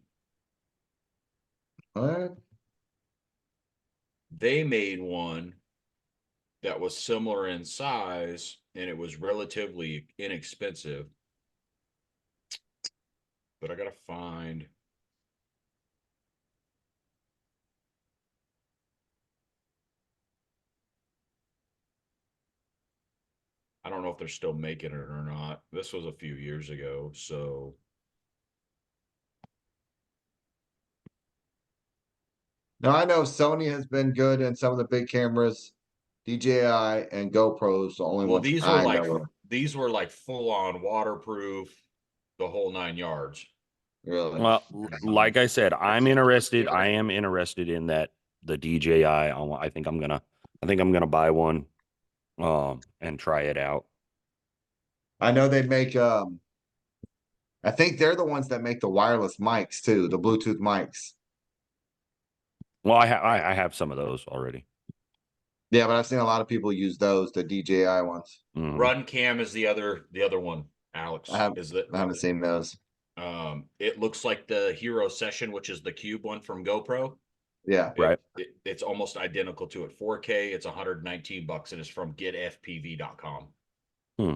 What? They made one that was similar in size, and it was relatively inexpensive. But I gotta find. I don't know if they're still making it or not. This was a few years ago, so Now I know Sony has been good in some of the big cameras. DJI and GoPro's the only well, ones I know of. these were like full on waterproof, the whole 9 yards. Really. Well, like I said, I'm interested. I am interested in that the DJI. I think I'm gonna buy one, and try it out. I know they make I think they're the ones that make the wireless mics too, the Bluetooth mics. Well, I have some of those already. Yeah, but I've seen a lot of people use those, the DJI ones. Mhm. Run Cam is the other one. Alex I is that haven't seen those. it looks like the Hero Session, which is the cube one from GoPro. Yeah. Right. It's almost identical to it. 4K. It's $119, and it's from getfpv.com. Hmm.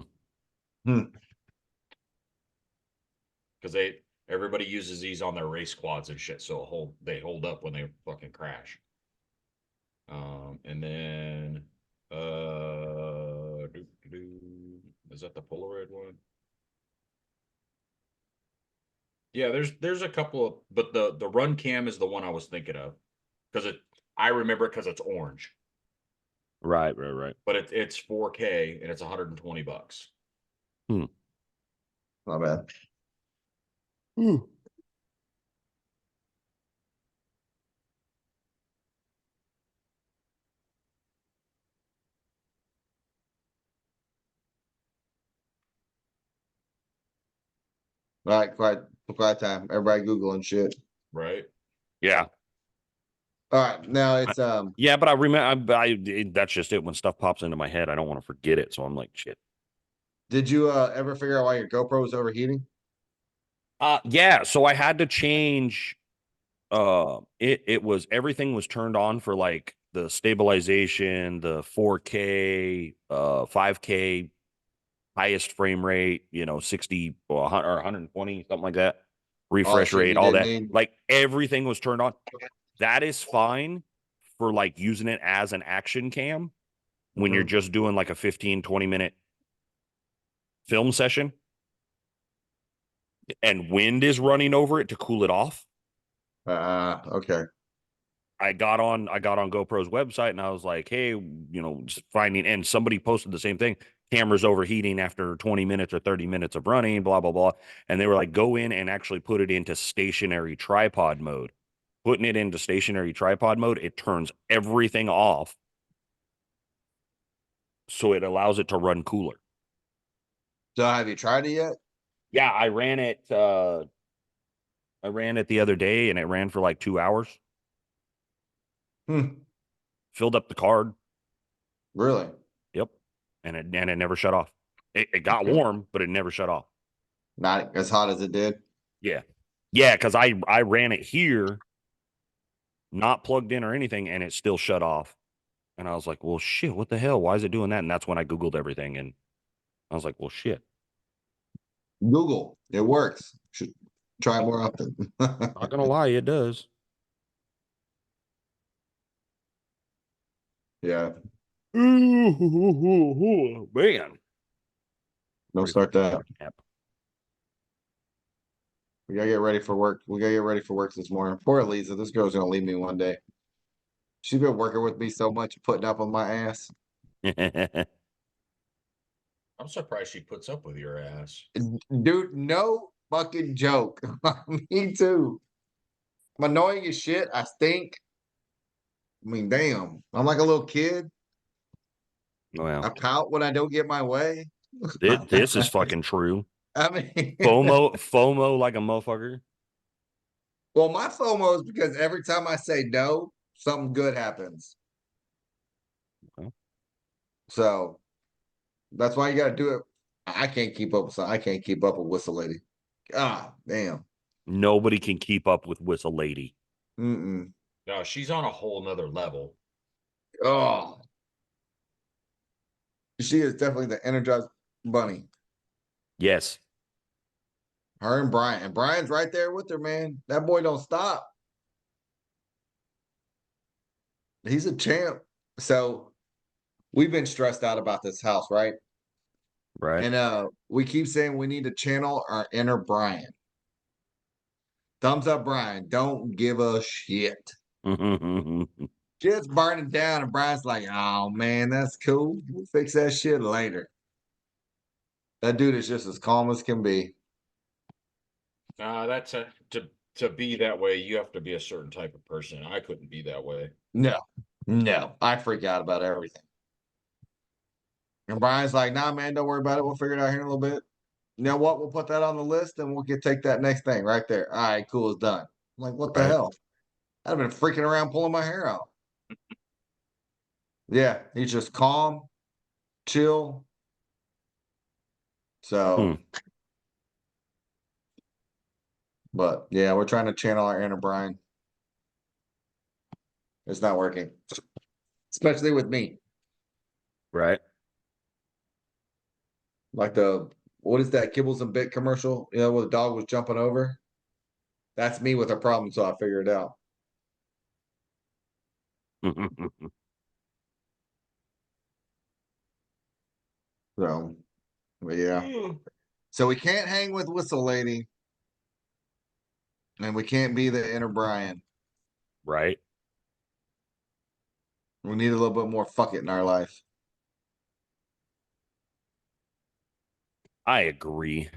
Because everybody uses these on their race quads and shit, so they hold up when they fucking crash. And then is that the Polaroid one? Yeah, there's a couple of, but the Run Cam is the one I was thinking of because I remember it because it's orange, Right. but it's 4K and it's $120. Not bad. All right, quiet time. Everybody Googling shit. Right? Yeah. All right, now it's Yeah, but I remember. That's just it. When stuff pops into my head, I don't want to forget it. So I'm like, shit. did you ever figure out why your GoPro was overheating? Yeah. So I had to change. It was everything was turned on for like the stabilization, the 4K, 5K highest frame rate, 60 or 120, something like that. All Refresh shit rate, you all didn't that. need. Like everything was turned on. That is fine for like using it as an action cam when you're Mhm. just doing like a 15, 20-minute film session and wind is running over it to cool it off. Okay. I got on GoPro's website and I was like, hey, just finding, and somebody posted the same thing. Camera's overheating after 20 minutes or 30 minutes of running, blah, blah, blah. And they were like, go in and actually put it into stationary tripod mode. Putting it into stationary tripod mode, it turns everything off. So it allows it to run cooler. So have you tried it yet? Yeah, I ran it the other day and it ran for like 2 hours. Hmm. Filled up the card. Really? Yep. And it never shut off. It got warm, but it never shut off. Not as hot as it did. Yeah. Yeah, because I ran it here, not plugged in or anything, and it still shut off. And I was like, well, shit, what the hell? Why is it doing that? And that's when I Googled everything. And I was like, well, shit. Google. It works. Should try it more often. Not gonna lie, it does. Yeah. Ooh, man. Don't start that. Yep. We gotta get ready for work. We gotta get ready for work this morning. Poor Lisa. This girl's gonna leave me one day. She's been working with me so much, putting up on my ass. I'm surprised she puts up with your ass. Dude, no fucking joke. Me too. I'm annoying as shit. I stink. I mean, damn. I'm like a little kid. I Well, pout when I don't get my way. this is fucking true. I mean, FOMO like a motherfucker. Well, my FOMO is because every time I say no, something good happens. Okay. So that's why you got to do it. I can't keep up. I can't keep up with Whistle Lady. Ah, damn. Nobody can keep up with Whistle Lady. Mm-mm. No, she's on a whole nother level. Oh, she is definitely the energized bunny. Yes. Her and Brian. And Brian's right there with her, man. That boy don't stop. He's a champ. So we've been stressed out about this house, right? Right. And we keep saying we need to channel our inner Brian. Thumbs up, Brian. Don't give a shit. Shit's burning down, and Brian's like, oh man, that's cool. We'll fix that shit later. That dude is just as calm as can be. That's a to be that way, you have to be a certain type of person. I couldn't be that way. No, I freak out about everything. And Brian's like, nah, man, don't worry about it. We'll figure it out here in a little bit. You know what? We'll put that on the list and we'll take that next thing right there. All right, cool, it's done. I'm like, what the Right. hell? I'd have been freaking around pulling my hair out. Yeah, he's just calm, chill. So, but yeah, we're trying to channel our inner Brian. It's not working, especially with me. Right. Like what is that Kibbles and Bit commercial? You know, where the dog was jumping over? That's me with a problem, so I figured it out. So, but yeah. So we can't hang with Whistle Lady. And we can't be the inner Brian. Right. We need a little bit more fuck it in our life. I agree.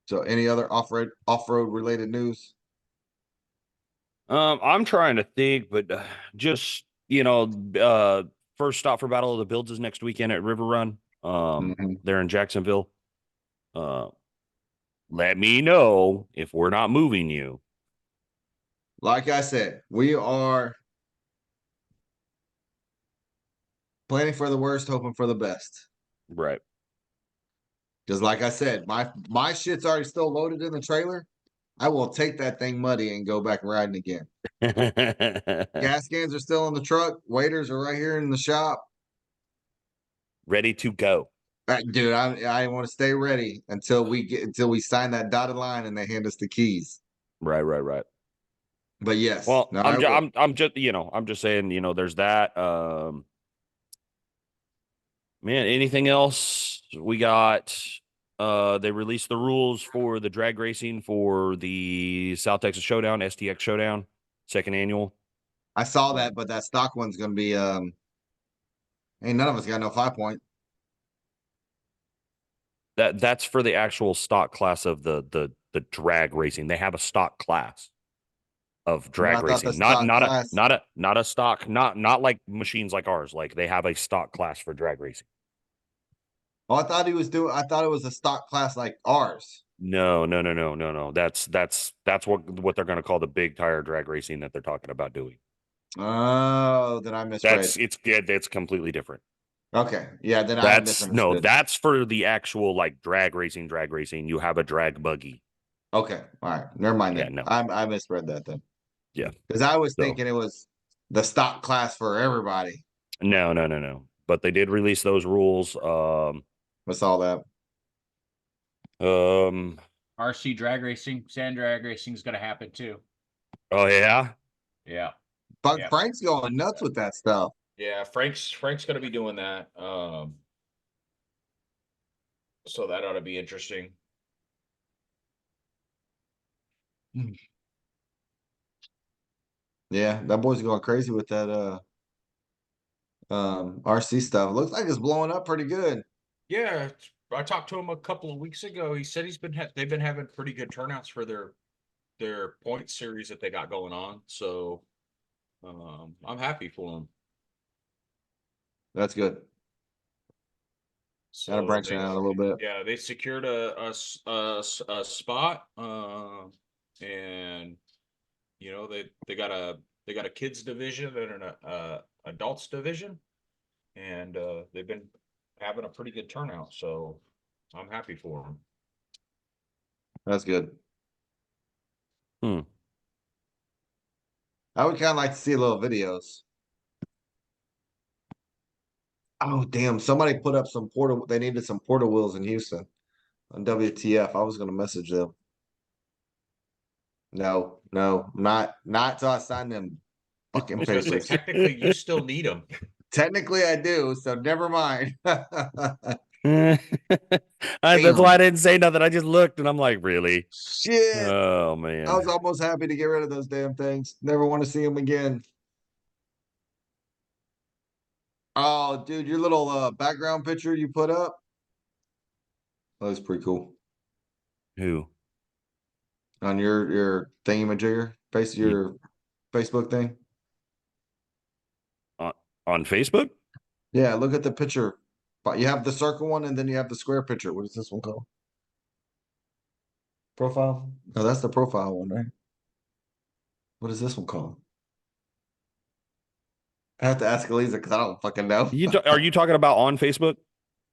So any other off-road related news? I'm trying to think, but just first stop for Battle of the Builds is next weekend at River Run. Mhm. They're in Jacksonville. Let me know if we're not moving you. Like I said, we are planning for the worst, hoping for the best. Right. Because like I said, my shit's already still loaded in the trailer. I will take that thing muddy and go back riding again. Gas cans are still in the truck. Waiters are right here in the shop. Ready to go. Dude, I want to stay ready until we sign that dotted line and they hand us the keys. Right. But yes, Well, no, I will. I'm just saying, there's that. Man, anything else? We got they released the rules for the drag racing for the South Texas Showdown, STX Showdown, second annual. I saw that, but that stock one's gonna be ain't none of us got no 5 point. That's for the actual stock class of the drag racing. They have a stock class of But I drag thought the racing. stock class. Not a stock, not like machines like ours. Like they have a stock class for drag racing. Oh, I thought I thought it was a stock class like ours. No. That's what they're gonna call the big tire drag racing that they're talking about doing. Oh, then I misread. It's completely different. Okay, yeah, then I misunderstood. That's for the actual like drag racing. You have a drag buggy. Okay, all right, never mind Yeah, then. no. I misread that then. Yeah. Because I was So thinking it was the stock class for everybody. no. But they did release those rules. I saw that. RC drag racing, sand drag racing is going to happen too. Oh yeah. Yeah. But Yeah. Frank's going nuts with that stuff. Yeah, Frank's gonna be doing that. So that ought to be interesting. Yeah, that boy's going crazy with that RC stuff. Looks like it's blowing up pretty good. Yeah, I talked to him a couple of weeks ago. He said they've been having pretty good turnouts for their point series that they got going on. So I'm happy for him. That's good. Kind of branching out a little bit. Yeah, they secured a spot, and you know they got a kids division and an adults division, and they've been having a pretty good turnout. So I'm happy for them. That's good. Hmm. I would kind of like to see little videos. Oh, damn. Somebody put up some portal. They needed some portal wheels in Houston on WTF. I was going to message them. No, not till I sign them fucking I was gonna say, papers. technically, you still need them. Technically, I do. So never mind. That's why I didn't say nothing. I just looked and I'm like, really? Shit. Oh I man. was almost happy to get rid of those damn things. Never want to see them again. Oh, dude, your little background picture you put up. That was pretty cool. Who? On your thingamajigger, face Ye- your Facebook thing. On Facebook? Yeah, look at the picture. But you have the circle one and then you have the square picture. What is this one called? Profile? No, that's the profile one, right? What is this one called? I have to ask Eliza because I don't fucking know. Are you talking about on Facebook?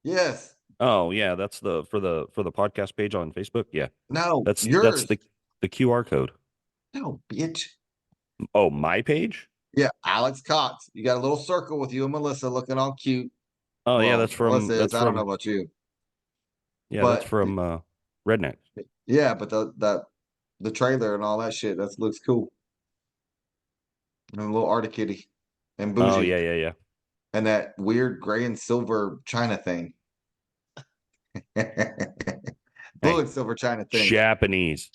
Yes. Oh yeah, that's the for the podcast page on Facebook. Yeah, No, that's yours. the QR code. No, bitch. Oh, my page? Yeah, Alex Cox. You got a little circle with you and Melissa looking all cute. Oh yeah, Well, that's from Melissa is. that's I don't know from about you. yeah, that's But from Redneck. yeah, but the trailer and all that shit, that looks cool. And a little Arctic Kitty and Bougie. Oh yeah. And that weird gray and silver China thing. Blue Hey, and silver China thing. Japanese.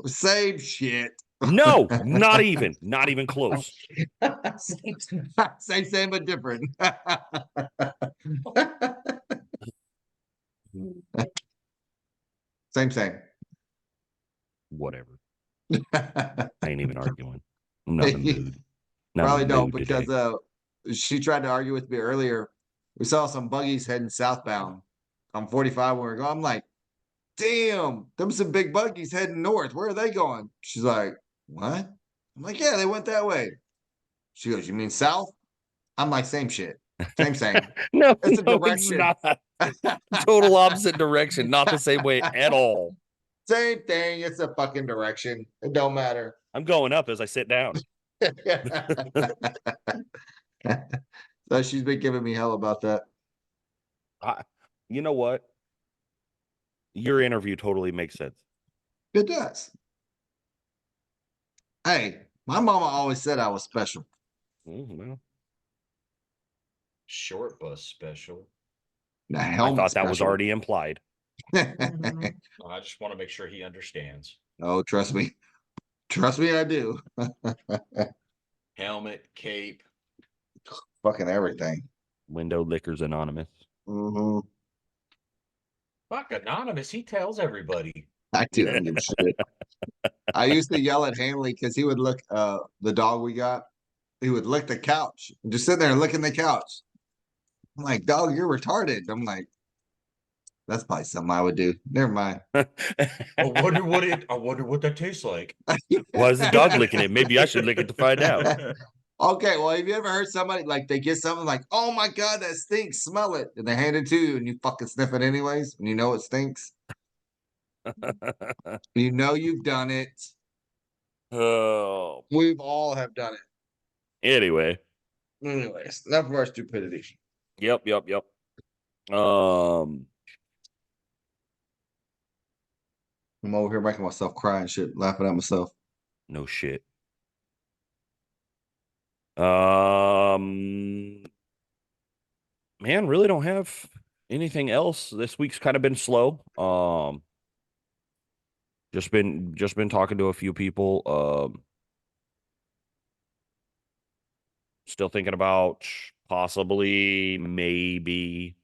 Same shit. No, not even close. same, but different. Same. Whatever. I ain't even arguing. I'm not in the mood. Not in Probably the don't mood because today. she tried to argue with me earlier. We saw some buggies heading southbound on 45 when we were going. I'm like, damn, them some big buggies heading north. Where are they going? She's like, what? I'm like, yeah, they went that way. She goes, you mean south? I'm like, same shit. Same. No, It's a no, direction. it's not. Total opposite direction, not the same way at all. Same thing. It's a fucking direction. It don't matter. I'm going up as I sit down. So she's been giving me hell about that. You know what? Your interview totally makes sense. It does. Hey, my mama always said I was special. Well, Short bus special. The I helmet thought that was special. already implied. I just want to make sure he understands. Oh, trust me. Trust me, I do. Helmet, cape. Fucking everything. Window Lickers Anonymous. Mm-hmm. Fuck anonymous. He tells everybody. I do. I don't give a shit. I used to yell at Hanley because he would look the dog we got. He would lick the couch. Just sit there licking the couch. I'm like, dog, you're retarded. I'm like, that's probably something I would do. Never mind. I wonder what that tastes like. Why is the dog licking it? Maybe I should lick it to find out. Okay, well, have you ever heard somebody like they get something like, oh my god, that stinks, smell it, and they hand it to you and you fucking sniff it anyways, and you know it stinks. You know you've done it. Oh. We've all have done it. Anyway. Anyways, enough of our stupidity. Yep. I'm over here making myself cry and shit, laughing at myself. No shit. Man, really don't have anything else. This week's kind of been slow. Just been talking to a few people. Still thinking about possibly maybe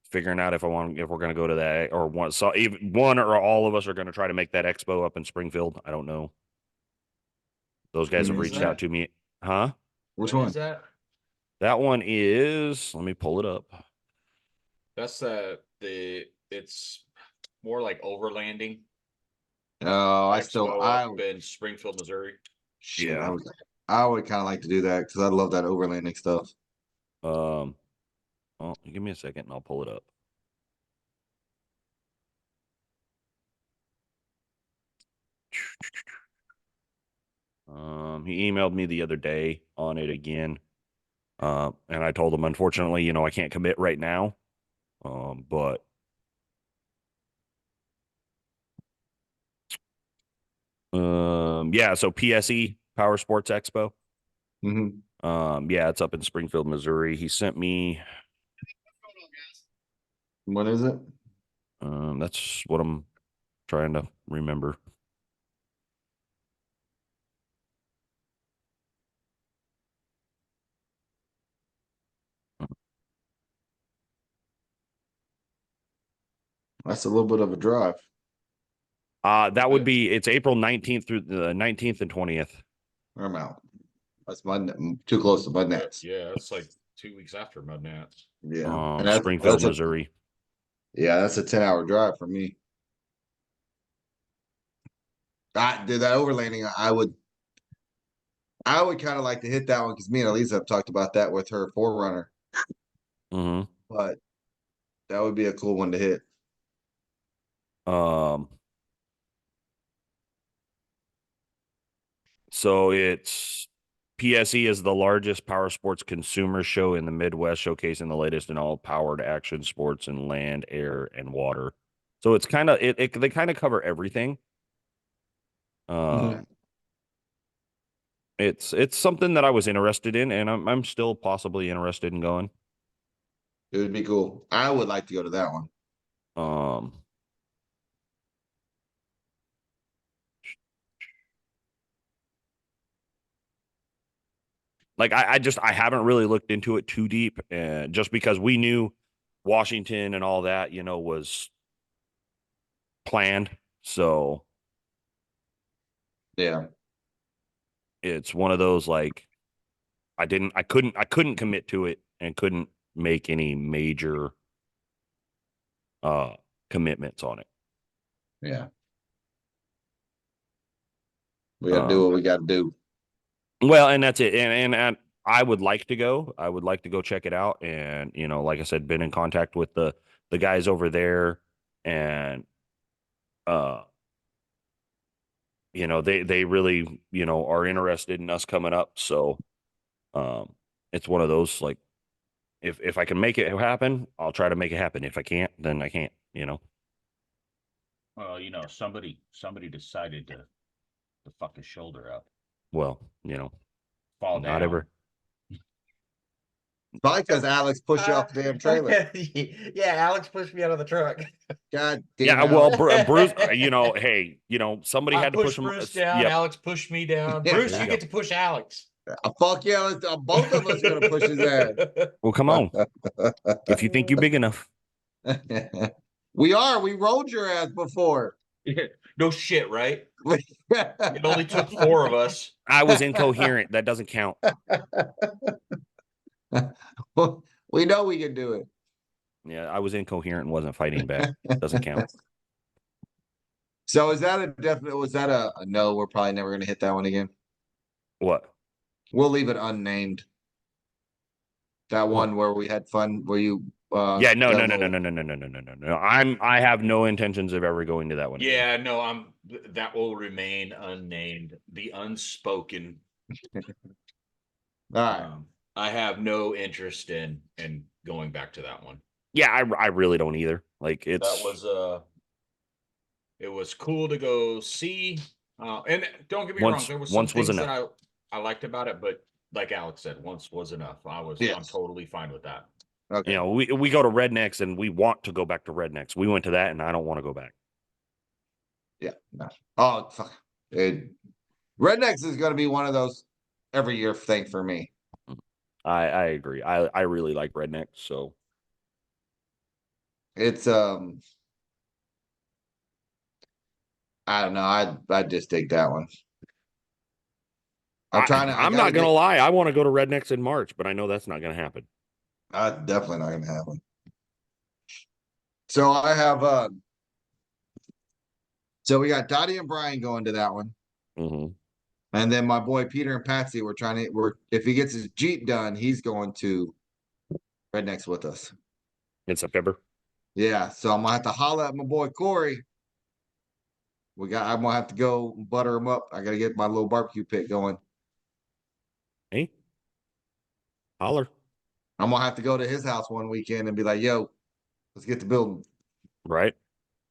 figuring out if we're gonna go to that or even one or all of us are gonna try to make that expo up in Springfield. I don't know. Those guys have When is reached that? out to me. Huh? Which When one? is that? That one is, let me pull it up. That's it's more like overlanding. Oh, Expo up in Springfield, Missouri. shit, Yeah. I would kind of like to do that because I love that overlanding stuff. Well, give me a second and I'll pull it up. He emailed me the other day on it again. And I told him, unfortunately, you know, I can't commit right now. But yeah, so PSE Power Sports Expo. Hmm. Yeah, it's up in Springfield, Missouri. He sent me What is it? that's what I'm trying to remember. That's a little bit of a drive. That would be it's April 19th through the 19th and 20th. I'm out. That's too close to Mud Nats. Yeah, it's like 2 weeks after Mud Nats. Yeah, and Springfield, that's Missouri. that's a 10-hour drive for me. I did that overlanding. I would kind of like to hit that one because me and Elisa have talked about that with her Forerunner, Mm-hmm. but that would be a cool one to hit. So it's PSE is the largest power sports consumer show in the Midwest, showcasing the latest in all powered action sports in land, air, and water. So it's kind of they kind of cover everything. Mhm. It's something that I was interested in, and I'm still possibly interested in going. It would be cool. I would like to go to that one. Um, like I haven't really looked into it too deep, and just because we knew Washington and all that, you know, was planned. So Yeah, it's one of those like I couldn't commit to it and couldn't make any major commitments on it. yeah. We got to do what we got to do. Well, and that's it. And I would like to go. I would like to go check it out. And you know, like I said, been in contact with the guys over there, and uh, you know, they really are interested in us coming up. So, um, it's one of those like if I can make it happen, I'll try to make it happen. If I can't, then I can't. You know. Well, somebody decided to fuck his shoulder up, Well, fall not down. ever. Probably because Alex pushed you off the damn trailer. Yeah, Alex pushed me out of the truck. God damn Yeah, it. well, Bruce, hey, somebody I had to push pushed him. Bruce down. Yep. Alex pushed me down. Yeah. Bruce, There you you get to push Alex. Fuck yeah, both of us are going to push his ass. Well, come on. If you think you're big enough. We are. We rolled your ass before. No shit, right? It only took 4 of us. I was incoherent. That doesn't count. We know we can do it. Yeah, I was incoherent and wasn't fighting back. Doesn't count. So is that a definite? Was that a no? We're probably never going to hit that one again. What? We'll leave it unnamed. That one where we had fun, where you. Yeah, no. got a little- No. I have no intentions of ever going to that one. Again. Yeah, no, that will remain unnamed. The unspoken. All right. I have no interest in going back to that one. Yeah, I really don't either. Like it's That was it was cool to go see. And don't get me wrong, there was some once was things that enough. I liked about it, but like Alex said, once was enough. I'm Yes. totally fine with that. Okay. We go to Rednecks and we want to go back to Rednecks. We went to that and I don't want to go back. Yeah. No. Oh fuck. Rednecks is going to be one of those every year thing for me. I agree. I really like Rednecks, so It's I don't know. I just take that one. I'm not gonna lie. I want to go to Rednecks in March, but I know that's not gonna happen. Definitely not gonna happen. So I have so we got Dottie and Brian going to that one. Hmm. And then my boy Peter and Patsy, we're if he gets his Jeep done, he's going to Rednecks with us. In September. Yeah, so I'm gonna have to holler at my boy Corey. I'm gonna have to go butter him up. I gotta get my little barbecue pit going. Hey, holler. I'm gonna have to go to his house one weekend and be like, yo, let's get the building. Right.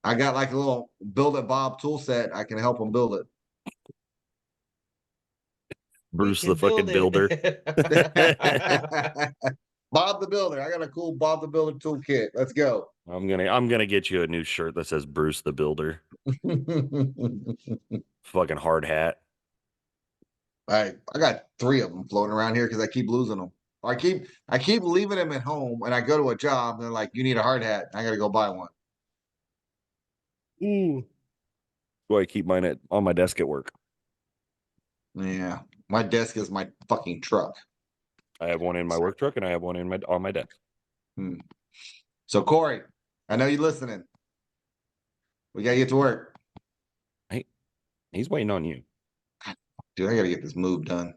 I got like a little build it Bob tool set. I can help him build it. Bruce We the can build fucking builder. Bob the Builder. I got a cool Bob the Builder toolkit. Let's go. I'm gonna get you a new shirt that says Bruce the Builder. Fucking hard hat. I got 3 of them floating around here because I keep losing them. I keep leaving them at home, and I go to a job, and they're like, "You need a hard hat." I got to go buy one. Ooh. So I keep mine on my desk at work. Yeah, my desk is my fucking truck. I have one in my work truck and I have one on my desk. So Corey, I know you listening. We gotta get to work, Hey, he's waiting on you. dude. I gotta get this move done.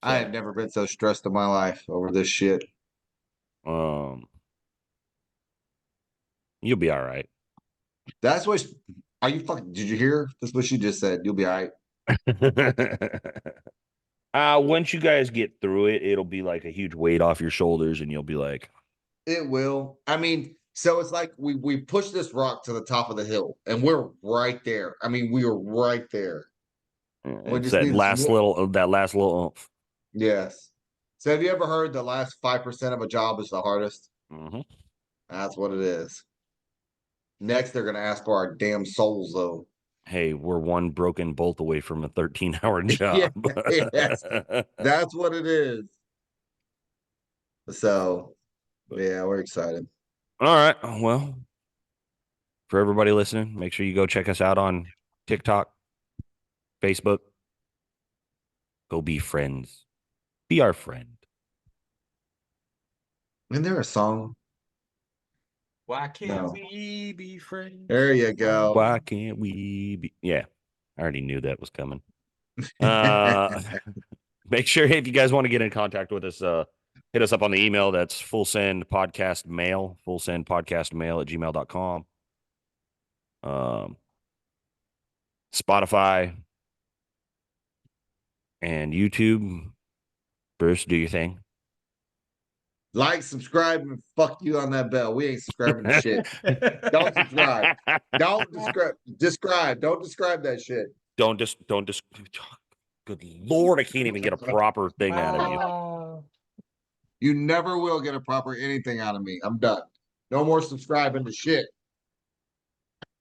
I So, have never been so stressed in my life over this shit. you'll be all right. That's what. Are you fucking? Did you hear? That's what she just said. You'll be all right. Once you guys get through it, it'll be like a huge weight off your shoulders, and you'll be like, It will. I mean, so it's like we pushed this rock to the top of the hill, and we're right there. I mean, we are right there. We it's just need that last little oomph. yes. So have you ever heard the last 5% of a job is the hardest? Mhm. That's what it is. Next, they're gonna ask for our damn souls, though. Hey, we're one broken bolt away from a 13-hour Yeah, job. yes, that's what it is. So, yeah, we're excited. All right. Well, for everybody listening, make sure you go check us out on TikTok, Facebook. Go be friends. Be our friend. Isn't there a song? Why can't No. we be friends? There you go. Why can't we be? Yeah, I already knew that was coming. Make sure if you guys want to get in contact with us, hit us up on the email. That's fullsendpodcastmail at gmail.com. Spotify and YouTube. Bruce, do your thing. Like, subscribe, and fuck you on that bell. We ain't subscribing to shit. Don't subscribe. Don't describe. Don't describe that shit. Don't just. Good Lord, I can't even get a proper thing out of you. You never will get a proper anything out of me. I'm done. No more subscribing to shit.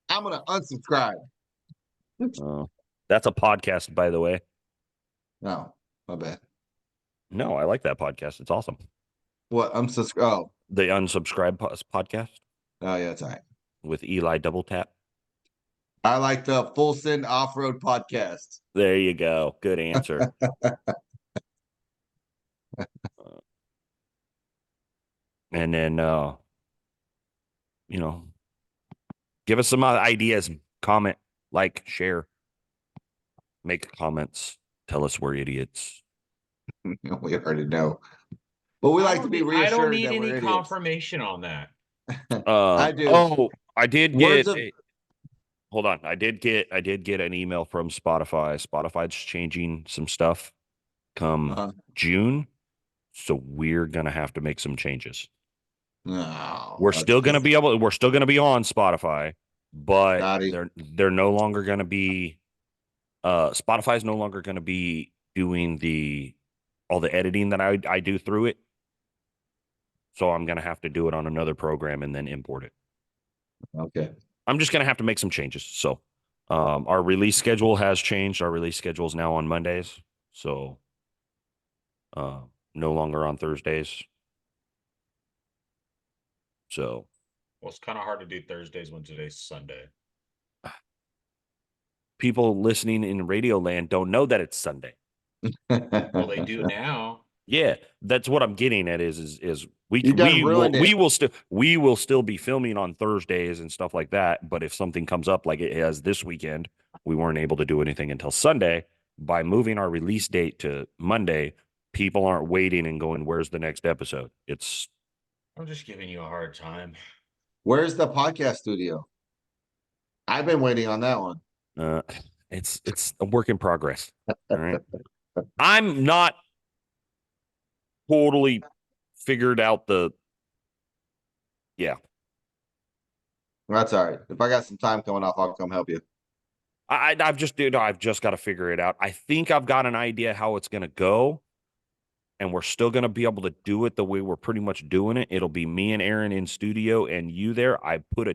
I'm gonna unsubscribe. That's a podcast, by the way. No, my bad. No, I like that podcast. It's awesome. What? Oh, The Unsubscribe podcast oh yeah, it's all right. with Eli Double Tap. I like the Full Send Off Road podcast. There you go. Good answer. And then, give us some ideas. Comment, like, share, make comments. Tell us we're idiots. We already know, but we like to be I don't reassured need that we're any idiots. confirmation on that. I do. Oh, I did Words get. of- Hold on. I did get an email from Spotify. Spotify's changing some stuff come June, so we're gonna have to make some changes. No, We're still gonna be on Spotify, but Dottie. they're no longer gonna be. Spotify's no longer gonna be doing all the editing that I do through it. So I'm gonna have to do it on another program and then import it. Okay. I'm just gonna have to make some changes. So our release schedule has changed. Our release schedule is now on Mondays. So no longer on Thursdays. So Well, it's kind of hard to do Thursdays when today's Sunday. people listening in Radio Land don't know that it's Sunday. Well, they do now. Yeah, that's what I'm getting at is You done ruined it. we will still be filming on Thursdays and stuff like that. But if something comes up like it has this weekend, we weren't able to do anything until Sunday. By moving our release date to Monday, people aren't waiting and going, "Where's the next episode?" It's I'm just giving you a hard time. Where's the podcast studio? I've been waiting on that one. it's a work in progress. All right. I'm not totally figured out That's all right. If I got some time coming off, I'll come help you. I've just got to figure it out. I think I've got an idea how it's going to go, and we're still going to be able to do it the way we're pretty much doing it. It'll be me and Aaron in studio and you there. I took a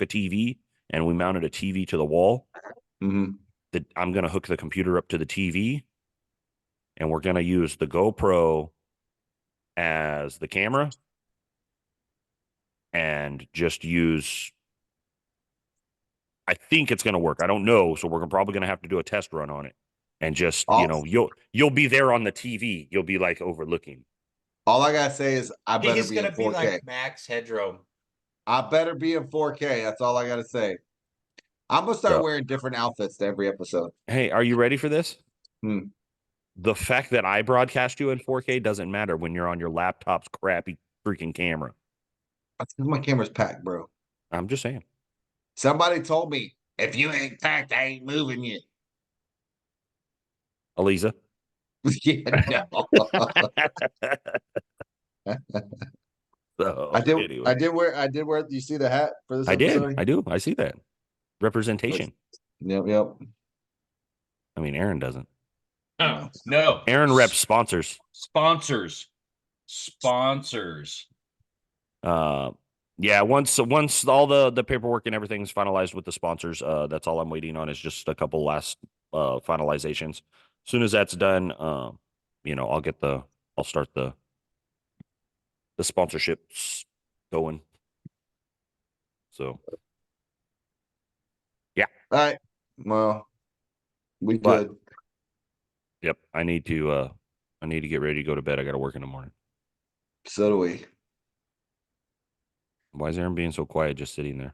TV and we mounted a TV to the wall. Mm-hmm. I'm going to hook the computer up to the TV, and we're going to use the GoPro as the camera and just use, I think it's going to work. I don't know. So we're probably going to have to do a test run on it, and just, you'll be there on the TV. You'll be like overlooking. All I gotta say is I better He's be in gonna 4K. be like Max Headroom. I better be in 4K. That's all I gotta say. I'm gonna start So- wearing different outfits to every episode. Hey, are you ready for this? Hmm. The fact that I broadcast you in 4K doesn't matter when you're on your laptop's crappy freaking camera. That's 'cause my camera's packed, bro. I'm just saying. Somebody told me if you ain't packed, I ain't moving you. Aliza. Yeah, no. So, I did. anyway. I did wear. You see the hat for this I did. episode? I do. I see that. Representation. Yep. Yep. I mean, Aaron doesn't. No. Aaron reps sponsors. Sponsors. Yeah, once all the paperwork and everything's finalized with the sponsors, that's all I'm waiting on is just a couple last finalizations. As soon as that's done, I'll start the sponsorships going. So All right. Well, we But- good. yep, I need to get ready to go to bed. I got to work in the morning. So do we. Why is Aaron being so quiet, just sitting there?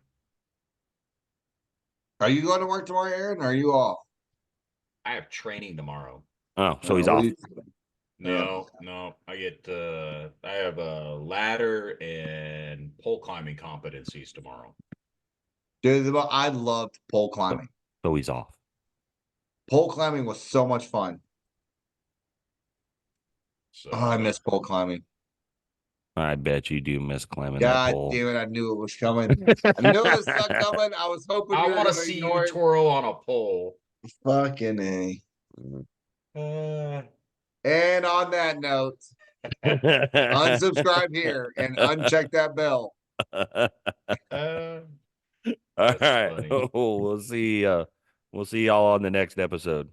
Are you going to work tomorrow, Aaron? Or are you off? I have training tomorrow. Oh, so he's what off. do you- No. I have a ladder and pole climbing competencies tomorrow. Dude, I loved pole climbing. So he's off. Pole climbing was so much fun. So Oh, I miss pole climbing. I bet you do miss climbing that God pole. damn it! I knew it was coming. I knew it was not coming. I was hoping. I you were want to gonna see ignore you it. twirl on a pole. Fucking A. Uh, And on that note, unsubscribe here and uncheck that bell. All That's right. funny. We'll see y'all on the next episode.